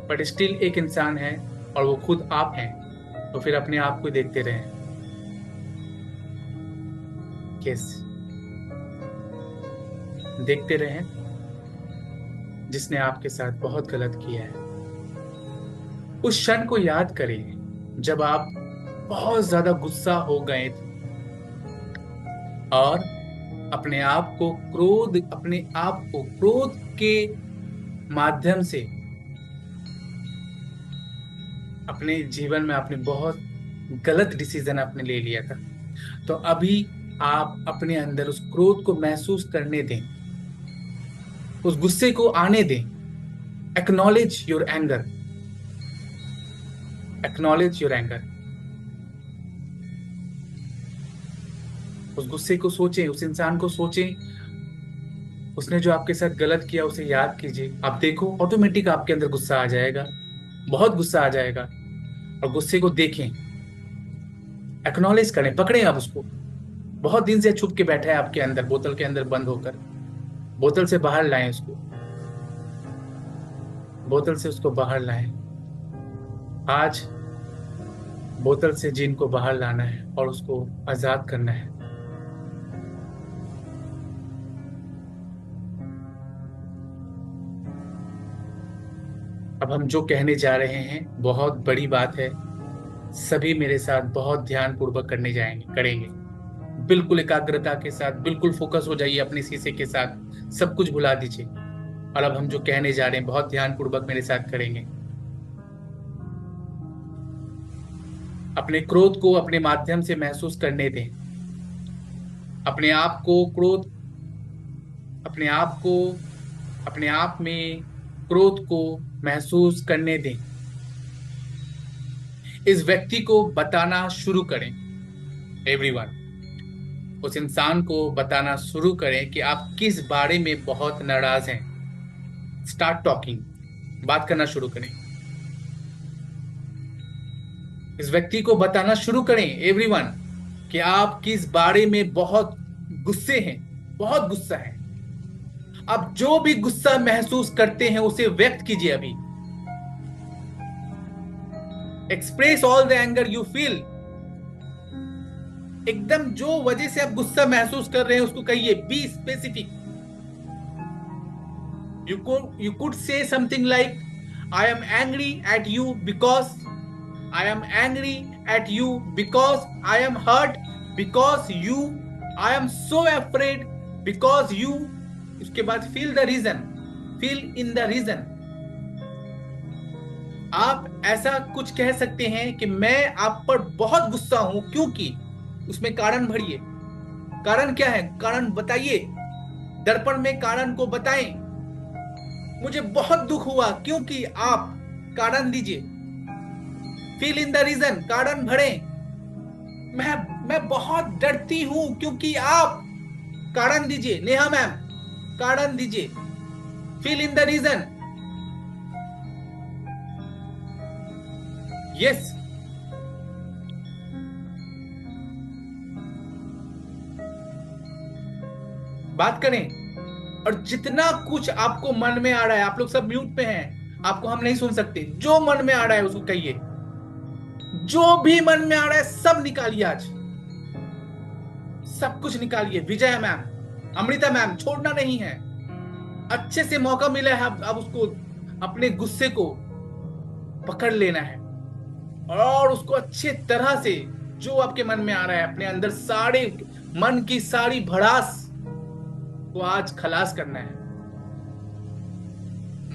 but still एक इंसान है और वो खुद आप हैं, तो फिर अपने आप को देखते रहें। यस, देखते रहें जिसने आपके साथ बहुत गलत किया है। उस क्षण को याद करें जब आप बहुत ज्यादा गुस्सा हो गए थे और अपने आप को क्रोध के माध्यम से अपने जीवन में आपने बहुत गलत डिसीजन आपने ले लिया था। तो अभी आप अपने अंदर उस क्रोध को महसूस करने दें, उस गुस्से को आने दें। Acknowledge your anger, acknowledge your anger. उस गुस्से को सोचें, उस इंसान को सोचें, उसने जो आपके साथ गलत किया उसे याद कीजिए। आप देखो ऑटोमेटिक आपके अंदर गुस्सा आ जाएगा, बहुत गुस्सा आ जाएगा। और गुस्से को देखें, एक्नॉलेज करें, पकड़ें आप उसको। बहुत दिन से छुप के बैठा है आपके अंदर, बोतल के अंदर बंद होकर। बोतल से बाहर लाएं उसको, बोतल से उसको बाहर लाएं। आज बोतल से जिन को बाहर लाना है और उसको आजाद करना है। अब हम जो कहने जा रहे हैं बहुत बड़ी बात है। सभी मेरे साथ बहुत ध्यान पूर्वक करेंगे। बिल्कुल एकाग्रता के साथ, बिल्कुल फोकस हो जाइए अपने शीशे के साथ, सब कुछ भुला दीजिए। और अब हम जो कहने जा रहे हैं बहुत ध्यान पूर्वक मेरे साथ करेंगे। अपने क्रोध को अपने माध्यम से महसूस करने दें। अपने आप को क्रोध अपने आप को अपने आप में क्रोध को महसूस करने दें। इस व्यक्ति को बताना शुरू करें। एवरीवन, उस इंसान को बताना शुरू करें कि आप किस बारे में बहुत नाराज हैं। स्टार्ट टॉकिंग, बात करना शुरू करें। इस व्यक्ति को बताना शुरू करें एवरीवन कि आप किस बारे में बहुत गुस्से हैं, बहुत गुस्सा है। आप जो भी गुस्सा महसूस करते हैं उसे व्यक्त कीजिए अभी। Express all the anger you feel. एकदम जो वजह से आप गुस्सा महसूस कर रहे हैं उसको कहिए। Be specific. You could say something like I am angry at you because I am angry at you because I am hurt because you, I am so afraid because you। उसके बाद feel the reason, feel in the reason। आप ऐसा कुछ कह सकते हैं कि मैं आप पर बहुत गुस्सा हूं क्योंकि, उसमें कारण भरिए। कारण क्या है, कारण बताइए। दर्पण में कारण को बताएं। मुझे बहुत दुख हुआ क्योंकि आप, कारण दीजिए। फील इन द रीजन, कारण भरे। मैं बहुत डरती हूं क्योंकि आप, कारण दीजिए। नेहा मैम, कारण दीजिए। Feel in the reason. Yes, बात करें। और जितना कुछ आपको मन में आ रहा है, आप लोग सब म्यूट पे हैं, आपको हम नहीं सुन सकते। जो मन में आ रहा है उसको कहिए। जो भी मन में आ रहा है सब निकालिए आज, सब कुछ निकालिए। विजय मैम, अमृता मैम, छोड़ना नहीं है। अच्छे से मौका मिला है, अब उसको, अपने गुस्से को पकड़ लेना है और उसको अच्छे तरह से, जो आपके मन में आ रहा है, अपने अंदर सारे मन की सारी भड़ास को आज खलास करना है।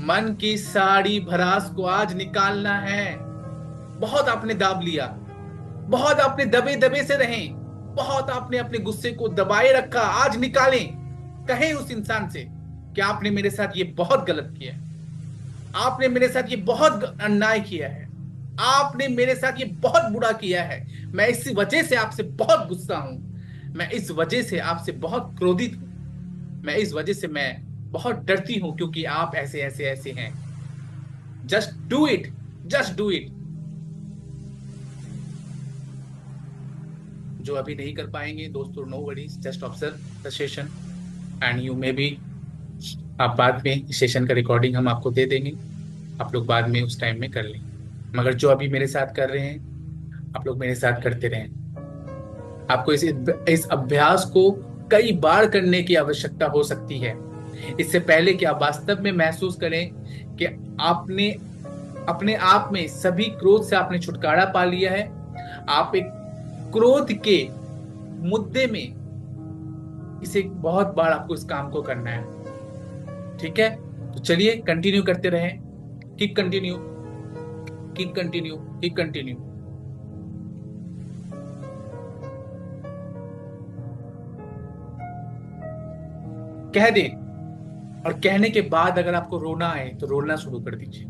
मन की सारी भड़ास को आज निकालना है। बहुत आपने दाब लिया, बहुत आपने दबे दबे से रहें, बहुत आपने अपने गुस्से को दबाए रखा, आज निकालें। कहें उस इंसान से कि आपने मेरे साथ ये बहुत गलत किया है, आपने मेरे साथ ये बहुत अन्याय किया है, आपने मेरे साथ ये बहुत बुरा किया है। मैं इस वजह से आपसे बहुत गुस्सा हूं, मैं इस वजह से आपसे बहुत क्रोधित हूं, मैं इस वजह से मैं बहुत डरती हूं क्योंकि आप ऐसे ऐसे ऐसे हैं। Just do it, just do it. जो अभी नहीं कर पाएंगे दोस्तों, no worries, just observe the session and you may be, आप बाद में सेशन का रिकॉर्डिंग हम आपको दे देंगे, आप लोग बाद में उस टाइम में कर लेंगे। मगर जो अभी मेरे साथ कर रहे हैं, आप लोग मेरे साथ करते रहें। आपको इस अभ्यास को कई बार करने की आवश्यकता हो सकती है। इससे पहले कि आप वास्तव में महसूस करें कि आपने अपने आप में सभी क्रोध से आपने छुटकारा पा लिया है। आप एक क्रोध के मुद्दे में इसे बहुत बार आपको इस काम को करना है। ठीक है, तो चलिए कंटिन्यू करते रहें। Keep continue, keep continue, keep continue. कह दें, और कहने के बाद अगर आपको रोना आए तो रोना शुरू कर दीजिए।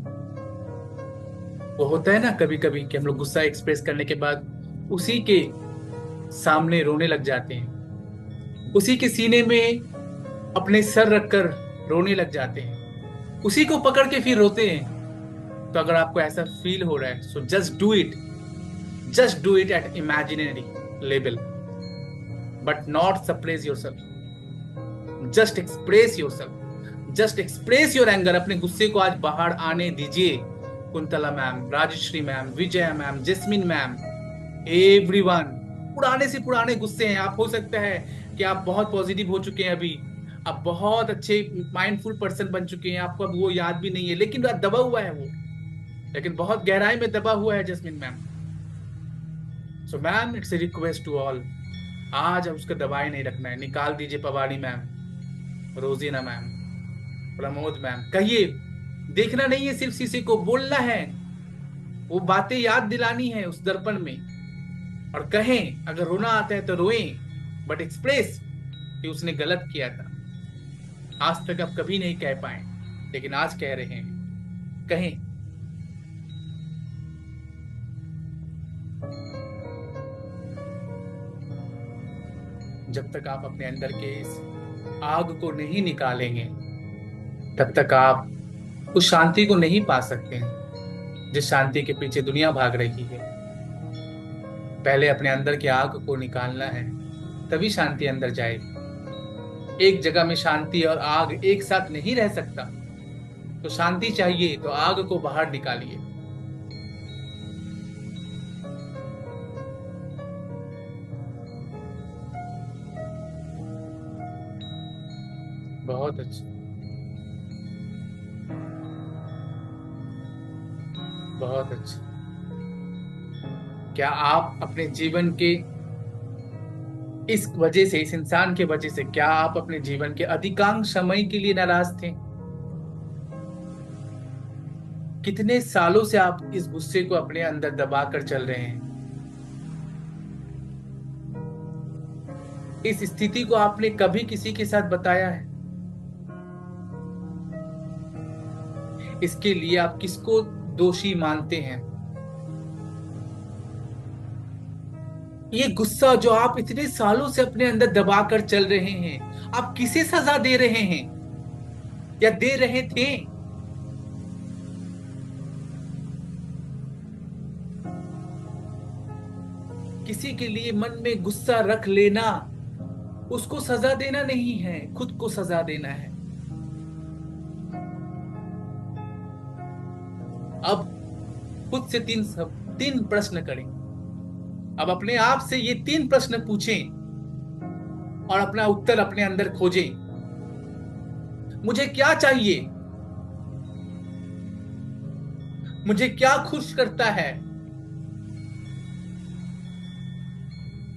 वो होता है ना कभी कभी कि हम लोग गुस्सा एक्सप्रेस करने के बाद उसी के सामने रोने लग जाते हैं, उसी के सीने में अपने सर रखकर रोने लग जाते हैं, उसी को पकड़ के फिर रोते हैं। तो अगर आपको ऐसा फील हो रहा है, so just do it, just do it at imaginary level, but not suppress your self. Just express your self, just express your anger. अपने गुस्से को आज बाहर आने दीजिए। कुंतला मैम, राजश्री मैम, विजय मैम, जस्मिन मैम, एवरीवन, पुराने से पुराने गुस्से हैं। आप हो सकता है कि आप बहुत पॉजिटिव हो चुके हैं अभी, आप बहुत अच्छे माइंडफुल पर्सन बन चुके हैं, आपको अब वो याद भी नहीं है, लेकिन दबा हुआ है वो, लेकिन बहुत गहराई में दबा हुआ है Jasmine ma'am. So ma'am, it's a request to all, आज अब उसका दबाए नहीं रखना है, निकाल दीजिए। Pavani ma'am, Rozina ma'am, Pramod ma'am, कहिए। देखना नहीं है सिर्फ शीशे को, बोलना है, वो बातें याद दिलानी है उस दर्पण में। और कहें, अगर रोना आता है तो रोएं, बट एक्सप्रेस कि उसने गलत किया था। आज तक आप कभी नहीं कह पाए, लेकिन आज कह रहे हैं, कहें। जब तक आप अपने अंदर के इस आग को नहीं निकालेंगे, तब तक आप उस शांति को नहीं पा सकते हैं जिस शांति के पीछे दुनिया भाग रही है। पहले अपने अंदर की आग को निकालना है, तभी शांति अंदर जाएगी। एक जगह में शांति और आग एक साथ नहीं रह सकता। तो शांति चाहिए तो आग को बाहर निकालिए। बहुत अच्छा, बहुत अच्छा। क्या आप अपने जीवन के इस वजह से, इस इंसान के वजह से, क्या आप अपने जीवन के अधिकांश समय के लिए नाराज थे? कितने सालों से आप इस गुस्से को अपने अंदर दबा कर चल रहे हैं? इस स्थिति को आपने कभी किसी के साथ बताया है? इसके लिए आप किसको दोषी मानते हैं? ये गुस्सा जो आप इतने सालों से अपने अंदर दबा कर चल रहे हैं, आप किसे सजा दे रहे हैं या दे रहे थे? किसी के लिए मन में गुस्सा रख लेना, उसको सजा देना नहीं है, खुद को सजा देना है। अब खुद से तीन प्रश्न करें। अब अपने आप से ये 3 प्रश्न पूछें और अपना उत्तर अपने अंदर खोजें। मुझे क्या चाहिए? मुझे क्या खुश करता है?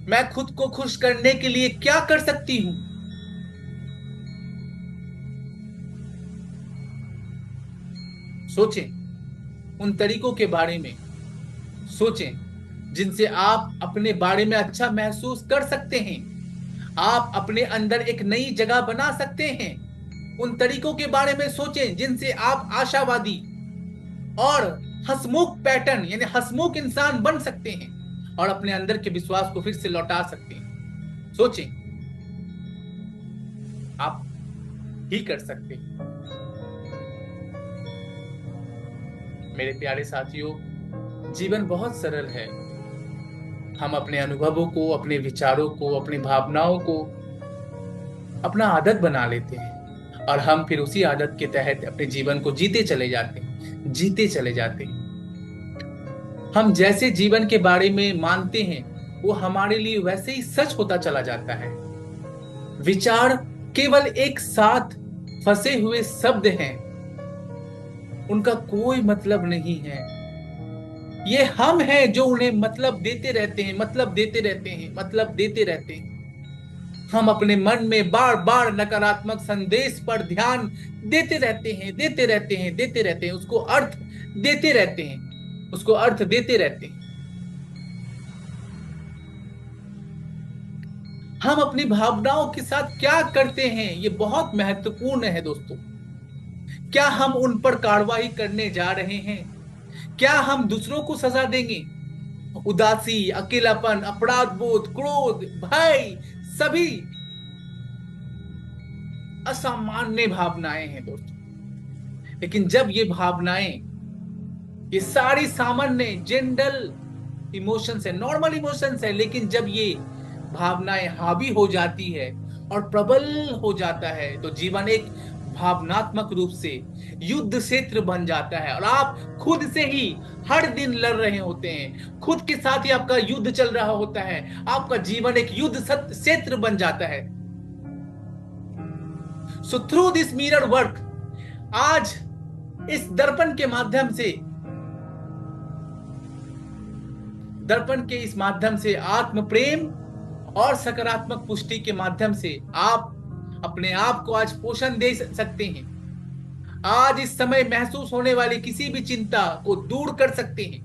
मैं खुद को खुश करने के लिए क्या कर सकती हूं? सोचें उन तरीकों के बारे में, सोचें जिनसे आप अपने बारे में अच्छा महसूस कर सकते हैं। आप अपने अंदर एक नई जगह बना सकते हैं। उन तरीकों के बारे में सोचें जिनसे आप आशावादी और हंसमुख पैटर्न यानी हंसमुख इंसान बन सकते हैं और अपने अंदर के विश्वास को फिर से लौटा सकते हैं। सोचें, आप ही कर सकते हैं। मेरे प्यारे साथियों, जीवन बहुत सरल है। हम अपने अनुभवों को, अपने विचारों को, अपनी भावनाओं को अपना आदत बना लेते हैं और हम फिर उसी आदत के तहत अपने जीवन को जीते चले जाते हैं, जीते चले जाते हैं। हम जैसे जीवन के बारे में मानते हैं वो हमारे लिए वैसे ही सच होता चला जाता है। विचार केवल एक साथ फंसे हुए शब्द हैं, उनका कोई मतलब नहीं है। ये हम हैं जो उन्हें मतलब देते रहते हैं, मतलब देते रहते हैं, मतलब देते रहते हैं। हम अपने मन में बार बार नकारात्मक संदेश पर ध्यान देते रहते हैं, देते रहते हैं, देते रहते हैं, उसको अर्थ देते रहते हैं, उसको अर्थ देते रहते हैं। हम अपनी भावनाओं के साथ क्या करते हैं ये बहुत महत्वपूर्ण है दोस्तों। क्या हम उन पर कार्रवाई करने जा रहे हैं? क्या हम दूसरों को सजा देंगे? उदासी, अकेलापन, अपराध बोध, क्रोध, भय, सभी असामान्य भावनाएं हैं दोस्तों। लेकिन जब ये भावनाएं, ये सारी सामान्य जनरल इमोशंस है, नॉर्मल इमोशंस है, लेकिन जब ये भावनाएं हावी हो जाती है और प्रबल हो जाता है तो जीवन एक भावनात्मक रूप से युद्ध क्षेत्र बन जाता है और आप खुद से ही हर दिन लड़ रहे होते हैं। खुद के साथ ही आपका युद्ध चल रहा होता है। आपका जीवन एक युद्ध क्षेत्र बन जाता है। So through this mirror work, आज इस दर्पण के माध्यम से, दर्पण के इस माध्यम से, आत्म प्रेम और सकारात्मक पुष्टि के माध्यम से आप अपने आप को आज पोषण दे सकते हैं। आज इस समय महसूस होने वाली किसी भी चिंता को दूर कर सकते हैं।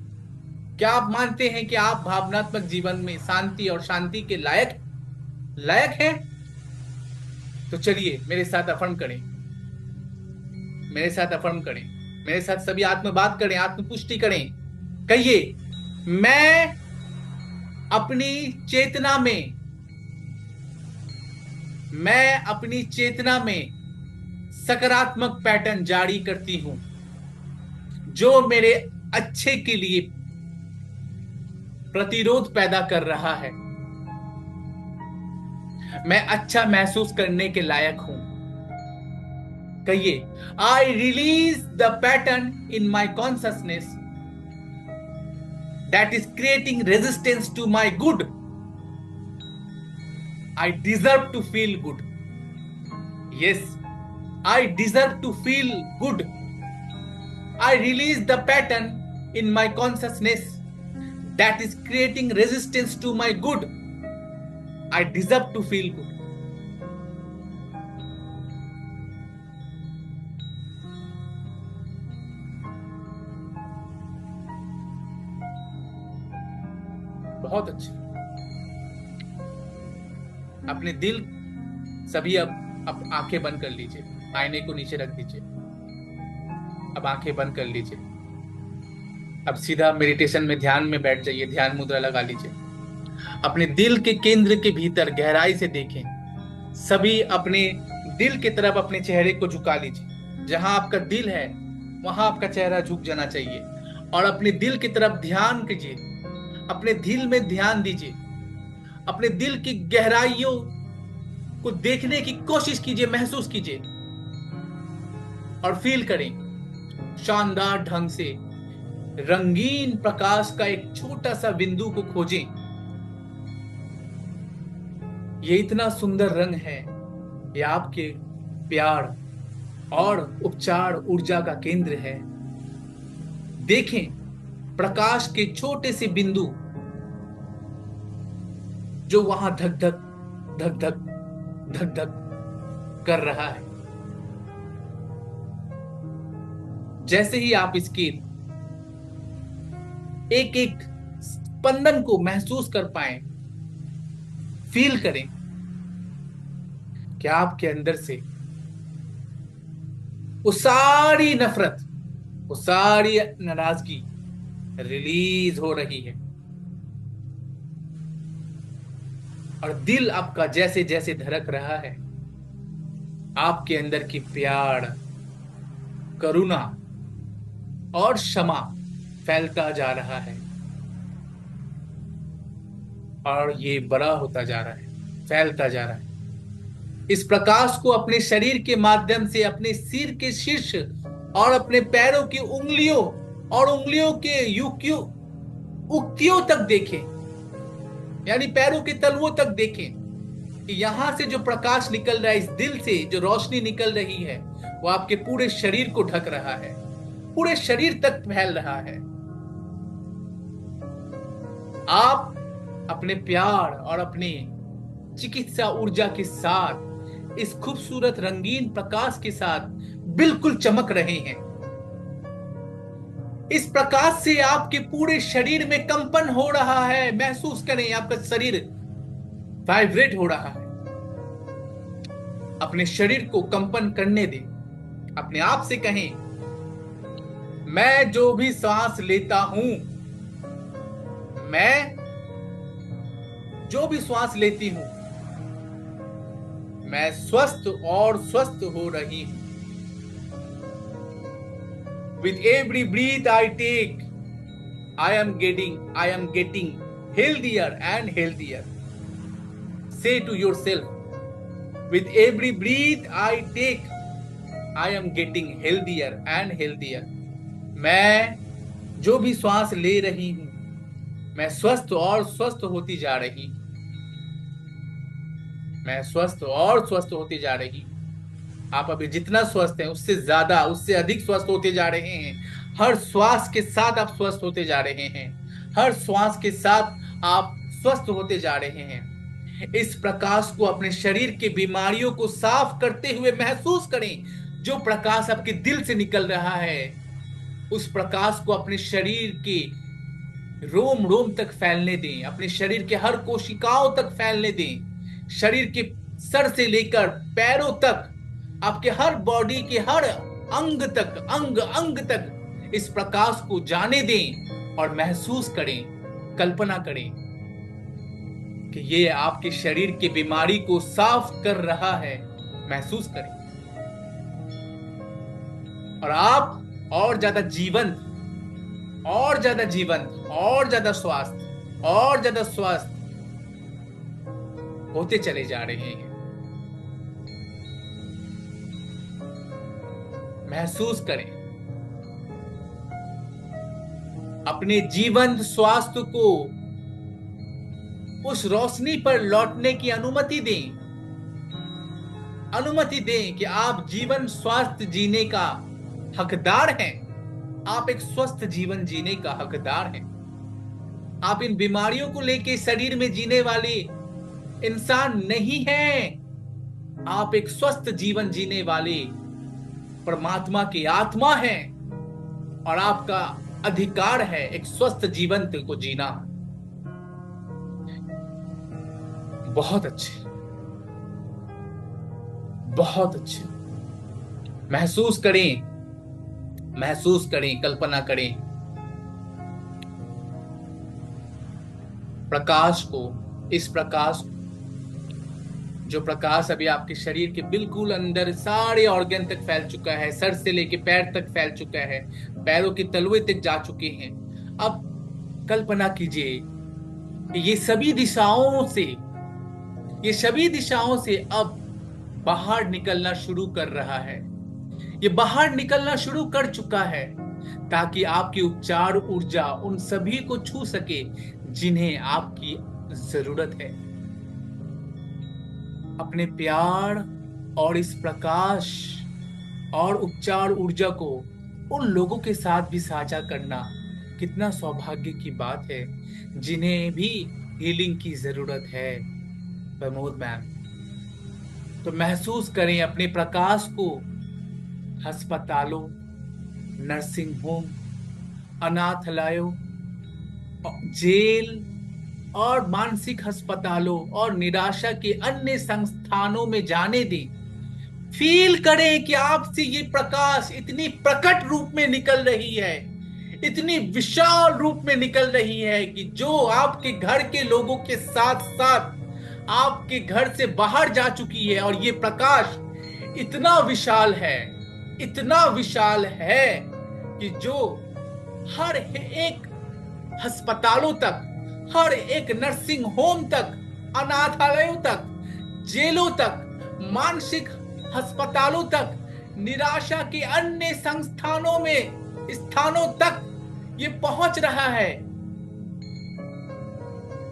क्या आप मानते हैं कि आप भावनात्मक जीवन में शांति और शांति के लायक हैं? तो चलिए मेरे साथ अफर्म करें, मेरे साथ अफर्म करें, मेरे साथ सभी आत्म बात करें, आत्म पुष्टि करें। कहिए, मैं अपनी चेतना में, मैं अपनी चेतना में सकारात्मक पैटर्न जारी करती हूं जो मेरे अच्छे के लिए प्रतिरोध पैदा कर रहा है। मैं अच्छा महसूस करने के लायक हूं। कहिए, I release the pattern in my consciousness that is creating resistance to my good. I deserve to feel good. Yes, I deserve to feel good. I release the pattern in my consciousness that is creating resistance to my good. I deserve to feel good. बहुत अच्छे। अपने दिल, सभी अब आंखें बंद कर लीजिए, आईने को नीचे रख दीजिए, अब आंखें बंद कर लीजिए। अब सीधा मेडिटेशन में ध्यान में बैठ जाइए, ध्यान मुद्रा लगा लीजिए। अपने दिल के केंद्र के भीतर गहराई से देखें। सभी अपने दिल की तरफ अपने चेहरे को झुका लीजिए। जहां आपका दिल है वहां आपका चेहरा झुक जाना चाहिए और अपने दिल की तरफ ध्यान कीजिए। अपने दिल में ध्यान दीजिए। अपने दिल की गहराइयों को देखने की कोशिश कीजिए, महसूस कीजिए और फील करें। शानदार ढंग से रंगीन प्रकाश का एक छोटा सा बिंदु को खोजें। ये इतना सुंदर रंग है, ये आपके प्यार और उपचार ऊर्जा का केंद्र है। देखें प्रकाश के छोटे से बिंदु जो वहां धक धक धक धक धक धक कर रहा है। जैसे ही आप इसके एक एक स्पंदन को महसूस कर पाए, फील करें कि आपके अंदर से वो सारी नफरत, वो सारी नाराजगी रिलीज हो रही है, और दिल आपका जैसे जैसे धड़क रहा है, आपके अंदर की प्यार, करुणा और क्षमा फैलता जा रहा है, और ये बड़ा होता जा रहा है, फैलता जा रहा है। इस प्रकाश को अपने शरीर के माध्यम से अपने सिर के शीर्ष और अपने पैरों की उंगलियों और उंगलियों के युक्तियों उक्तियों तक देखें, यानी पैरों के तलवों तक देखें कि यहां से जो प्रकाश निकल रहा है, इस दिल से जो रोशनी निकल रही है, वो आपके पूरे शरीर को ढक रहा है, पूरे शरीर तक फैल रहा है। आप अपने प्यार और अपने चिकित्सा ऊर्जा के साथ, इस खूबसूरत रंगीन प्रकाश के साथ बिल्कुल चमक रहे हैं। इस प्रकाश से आपके पूरे शरीर में कंपन हो रहा है, महसूस करें आपका शरीर वाइब्रेट हो रहा है। अपने शरीर को कंपन करने दें, अपने आप से कहें, मैं जो भी सांस लेता हूं, मैं जो भी सांस लेती हूं, मैं स्वस्थ और स्वस्थ हो रही हूं। With every breath I take, I am getting healthier and healthier. Say to yourself, with every breath I take, I am getting healthier and healthier. मैं जो भी श्वास ले रही हूं, मैं स्वस्थ और स्वस्थ होती जा रही, मैं स्वस्थ और स्वस्थ होती जा रही। आप अभी जितना स्वस्थ हैं उससे ज्यादा, उससे अधिक स्वस्थ होते जा रहे हैं। हर श्वास के साथ आप स्वस्थ होते जा रहे हैं, हर श्वास के साथ आप स्वस्थ होते जा रहे हैं। इस प्रकाश को अपने शरीर के बीमारियों को साफ करते हुए महसूस करें। जो प्रकाश आपके दिल से निकल रहा है, उस प्रकाश को अपने शरीर के रोम रोम तक फैलने दें, अपने शरीर के हर कोशिकाओं तक फैलने दें। शरीर के सर से लेकर पैरों तक, आपके हर बॉडी के हर अंग तक, अंग अंग तक इस प्रकाश को जाने दें और महसूस करें, कल्पना करें कि ये आपके शरीर की बीमारी को साफ कर रहा है। महसूस करें, और आप और ज्यादा जीवंत, और ज्यादा जीवंत, और ज्यादा स्वास्थ्य, और ज्यादा स्वास्थ्य होते चले जा रहे हैं। महसूस करें, अपने जीवंत स्वास्थ्य को उस रोशनी पर लौटने की अनुमति दें। अनुमति दें कि आप जीवन स्वास्थ्य जीने का हकदार हैं। आप एक स्वस्थ जीवन जीने का हकदार हैं। आप इन बीमारियों को लेकर शरीर में जीने वाले इंसान नहीं हैं। आप एक स्वस्थ जीवन जीने वाले परमात्मा की आत्मा हैं, और आपका अधिकार है एक स्वस्थ जीवन को जीना। बहुत अच्छे, बहुत अच्छे। महसूस करें, महसूस करें, कल्पना करें प्रकाश को, इस प्रकाश, जो प्रकाश अभी आपके शरीर के बिल्कुल अंदर सारे ऑर्गन तक फैल चुका है, सर से लेके पैर तक फैल चुका है, पैरों के तलवे तक जा चुके हैं। अब कल्पना कीजिए कि ये सभी दिशाओं से अब बाहर निकलना शुरू कर रहा है। ये बाहर निकलना शुरू कर चुका है, ताकि आपकी उपचार ऊर्जा उन सभी को छू सके जिन्हें आपकी जरूरत है। अपने प्यार और इस प्रकाश और उपचार ऊर्जा को उन लोगों के साथ भी साझा करना कितना सौभाग्य की बात है, जिन्हें भी हीलिंग की जरूरत है। प्रमोद मैम, तो महसूस करें अपने प्रकाश को अस्पतालों, नर्सिंग होम, अनाथालयों, जेल और मानसिक अस्पतालों और निराशा के अन्य संस्थानों में जाने दें। फील करें कि आपसे ये प्रकाश इतनी प्रकट रूप में निकल रही है, इतनी विशाल रूप में निकल रही है कि जो आपके घर के लोगों के साथ साथ आपके घर से बाहर जा चुकी है। और ये प्रकाश इतना विशाल है, इतना विशाल है कि जो हर एक अस्पतालों तक, हर एक नर्सिंग होम तक, अनाथालयों तक, जेलों तक, मानसिक अस्पतालों तक, निराशा के अन्य संस्थानों में स्थानों तक ये पहुंच रहा है।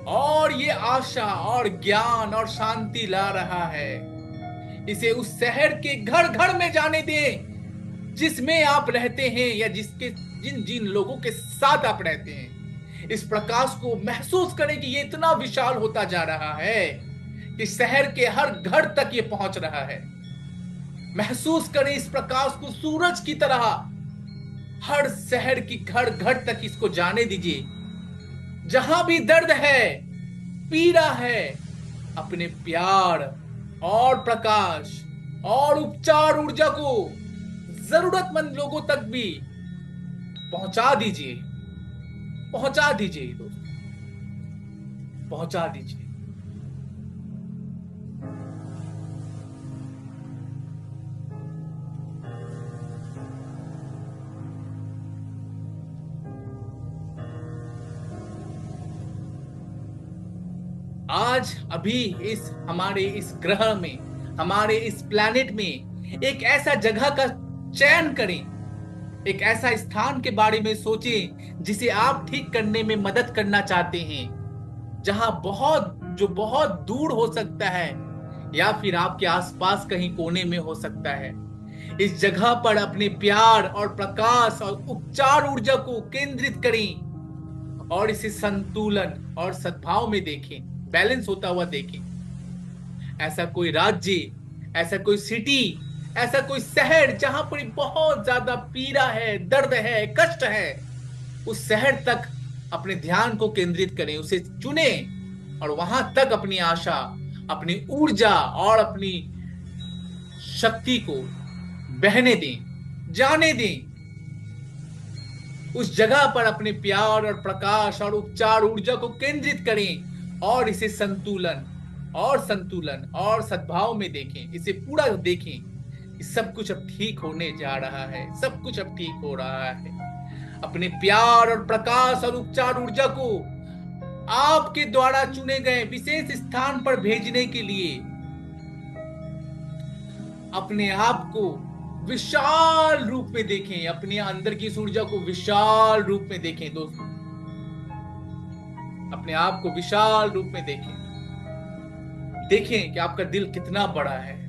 और ये आशा और ज्ञान और शांति ला रहा है। इसे उस शहर के घर घर में जाने दें जिसमें आप रहते हैं, या जिसके जिन जिन लोगों के साथ आप रहते हैं। इस प्रकाश को महसूस करें कि ये इतना विशाल होता जा रहा है कि शहर के हर घर तक ये पहुंच रहा है। महसूस करें इस प्रकाश को सूरज की तरह, हर शहर की घर घर तक इसको जाने दीजिए। जहां भी दर्द है, पीड़ा है, अपने प्यार और प्रकाश और उपचार ऊर्जा को जरूरतमंद लोगों तक भी पहुंचा दीजिए। पहुंचा दीजिए दोस्तों, पहुंचा दीजिए। आज अभी इस हमारे इस ग्रह में, हमारे इस प्लैनेट में एक ऐसा जगह का चयन करें, एक ऐसा स्थान के बारे में सोचें जिसे आप ठीक करने में मदद करना चाहते हैं। जहां जो बहुत दूर हो सकता है, या फिर आपके आसपास कहीं कोने में हो सकता है। इस जगह पर अपने प्यार और प्रकाश और उपचार ऊर्जा को केंद्रित करें और इसे संतुलन और सद्भाव में देखें, बैलेंस होता हुआ देखें। ऐसा कोई राज्य, ऐसा कोई सिटी, ऐसा कोई शहर जहां पर बहुत ज्यादा पीड़ा है, दर्द है, कष्ट है, उस शहर तक अपने ध्यान को केंद्रित करें, उसे चुने और वहां तक अपनी आशा, अपनी ऊर्जा और अपनी शक्ति को बहने दें, जाने दें। उस जगह पर अपने प्यार और प्रकाश और उपचार ऊर्जा को केंद्रित करें और इसे संतुलन और सद्भाव में देखें, इसे पूरा देखें। सब कुछ अब ठीक होने जा रहा है, सब कुछ अब ठीक हो रहा है। अपने प्यार और प्रकाश और उपचार ऊर्जा को आपके द्वारा चुने गए विशेष स्थान पर भेजने के लिए अपने आप को विशाल रूप में देखें, अपने अंदर की इस ऊर्जा को विशाल रूप में देखें दोस्तों। अपने आप को विशाल रूप में देखें। देखें कि आपका दिल कितना बड़ा है।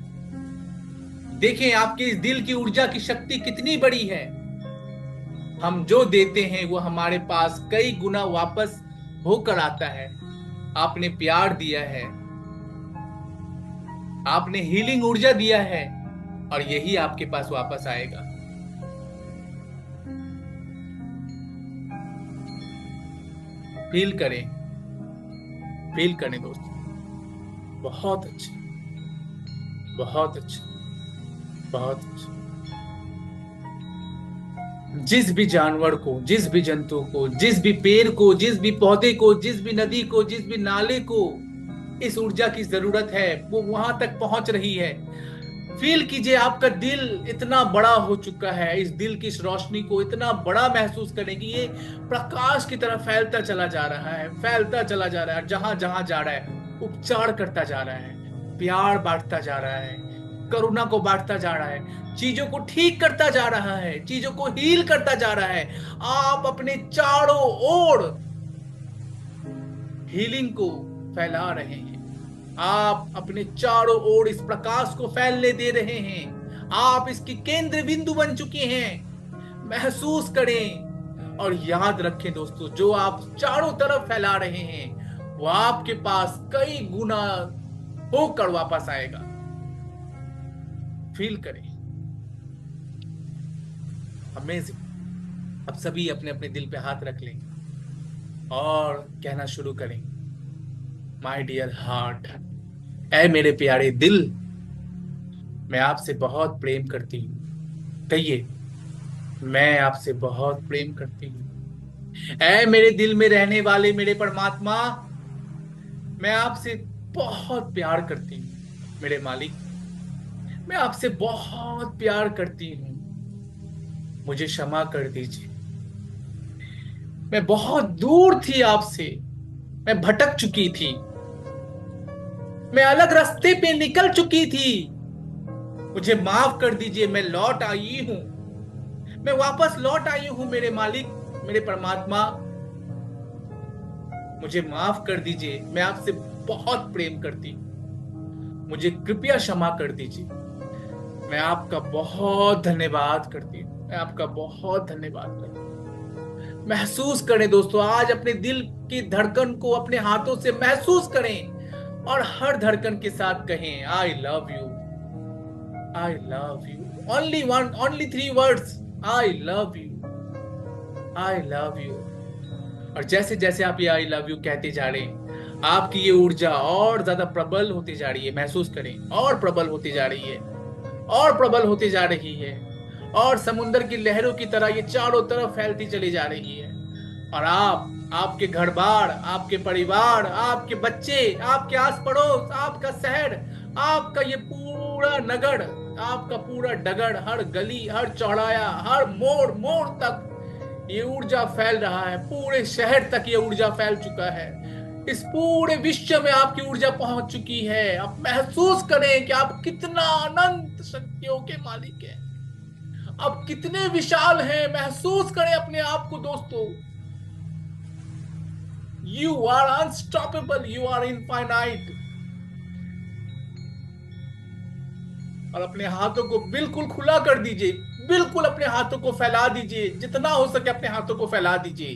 देखें आपके इस दिल की ऊर्जा की शक्ति कितनी बड़ी है। हम जो देते हैं वो हमारे पास कई गुना वापस होकर आता है। आपने प्यार दिया है, आपने हीलिंग ऊर्जा दिया है, और यही आपके पास वापस आएगा। फील करें, फील करें दोस्तों। बहुत अच्छा, बहुत अच्छा, बहुत अच्छा। जिस भी जानवर को, जिस भी जंतु को, जिस भी पेड़ को, जिस भी पौधे को, जिस भी नदी को, जिस भी नाले को इस ऊर्जा की जरूरत है, वो वहां तक पहुंच रही है। फील कीजिए आपका दिल इतना बड़ा हो चुका है। इस दिल की इस रोशनी को इतना बड़ा महसूस करें कि ये प्रकाश की तरह फैलता चला जा रहा है, फैलता चला जा रहा है। जहां जहां जा रहा है उपचार करता जा रहा है, प्यार बांटता जा रहा है, करुणा को बांटता जा रहा है, चीजों को ठीक करता जा रहा है, चीजों को हील करता जा रहा है। आप अपने चारों ओर हीलिंग को फैला रहे हैं। आप अपने चारों ओर इस प्रकाश को फैलने दे रहे हैं। आप इसकी केंद्र बिंदु बन चुके हैं। महसूस करें और याद रखें दोस्तों, जो आप चारों तरफ फैला रहे हैं वो आपके पास कई गुना होकर वापस आएगा। फील करें। अमेजिंग। अब सभी अपने अपने दिल पे हाथ रख लें और कहना शुरू करें, माय डियर हार्ट, ऐ मेरे प्यारे दिल, मैं आपसे बहुत प्रेम करती हूँ। कहिए, मैं आपसे बहुत प्रेम करती हूँ। ऐ मेरे दिल में रहने वाले मेरे परमात्मा, मैं आपसे बहुत प्यार करती हूँ। मेरे मालिक, मैं आपसे बहुत प्यार करती हूँ। मुझे क्षमा कर दीजिए। मैं बहुत दूर थी आपसे, मैं भटक चुकी थी, मैं अलग रास्ते पे निकल चुकी थी। मुझे माफ कर दीजिए, मैं लौट आई हूँ, मैं वापस लौट आई हूँ मेरे मालिक, मेरे परमात्मा। मुझे माफ कर दीजिए, मैं आपसे बहुत प्रेम करती हूँ। मुझे कृपया क्षमा कर दीजिए। मैं आपका बहुत धन्यवाद करती हूँ, मैं आपका बहुत धन्यवाद करती हूँ। महसूस करें दोस्तों, आज अपने दिल की धड़कन को अपने हाथों से महसूस करें और हर धड़कन के साथ कहें, आई love you, I love you. Only one, only three words, I love you, I love you. और जैसे जैसे आप ये आई लव यू कहते जा रहे हैं, आपकी ये ऊर्जा और ज्यादा प्रबल होती जा रही है। महसूस करें, और प्रबल होती जा रही है, और प्रबल होती जा रही है, और समुद्र की लहरों की तरह ये चारों तरफ फैलती चली जा रही है। और आप, आपके घर बार, आपके परिवार, आपके बच्चे, आपके आस पड़ोस, आपका शहर, आपका ये पूरा नगर, आपका पूरा डगर, हर गली, हर चौराया, हर मोड़ मोड़ तक ये ऊर्जा फैल रहा है। पूरे शहर तक ये ऊर्जा फैल चुका है। इस पूरे विश्व में आपकी ऊर्जा पहुंच चुकी है। आप महसूस करें कि आप कितना अनंत शक्तियों के मालिक हैं, आप कितने विशाल हैं। महसूस करें अपने आप को दोस्तों। You are unstoppable, you are infinite. और अपने हाथों को बिल्कुल खुला कर दीजिए, बिल्कुल अपने हाथों को फैला दीजिए, जितना हो सके अपने हाथों को फैला दीजिए।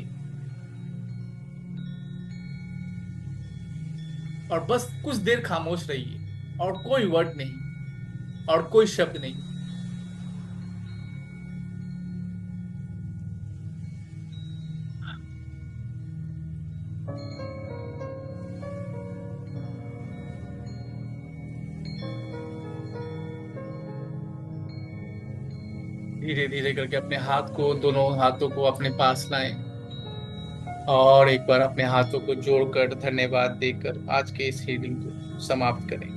और बस कुछ देर खामोश रहिए, और कोई वर्ड नहीं, और कोई शब्द नहीं। धीरे धीरे करके अपने हाथ को, दोनों हाथों को अपने पास लाएं और एक बार अपने हाथों को जोड़कर धन्यवाद देकर आज के इस हीलिंग को समाप्त करें।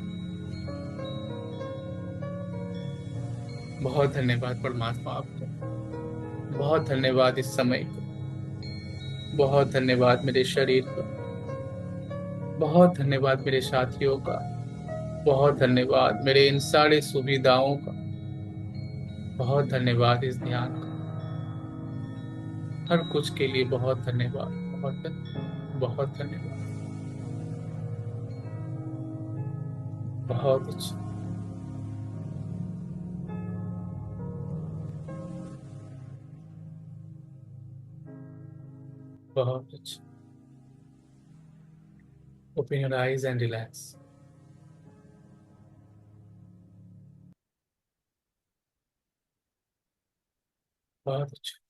बहुत धन्यवाद परमात्मा आपको, बहुत धन्यवाद इस समय को, बहुत धन्यवाद मेरे शरीर का, बहुत धन्यवाद मेरे साथियों का, बहुत धन्यवाद मेरे इन सारे सुविधाओं का, बहुत धन्यवाद इस ध्यान का। हर कुछ के लिए बहुत धन्यवाद, बहुत बहुत धन्यवाद। बहुत अच्छा, बहुत अच्छा। Open your eyes and relax. बहुत अच्छा।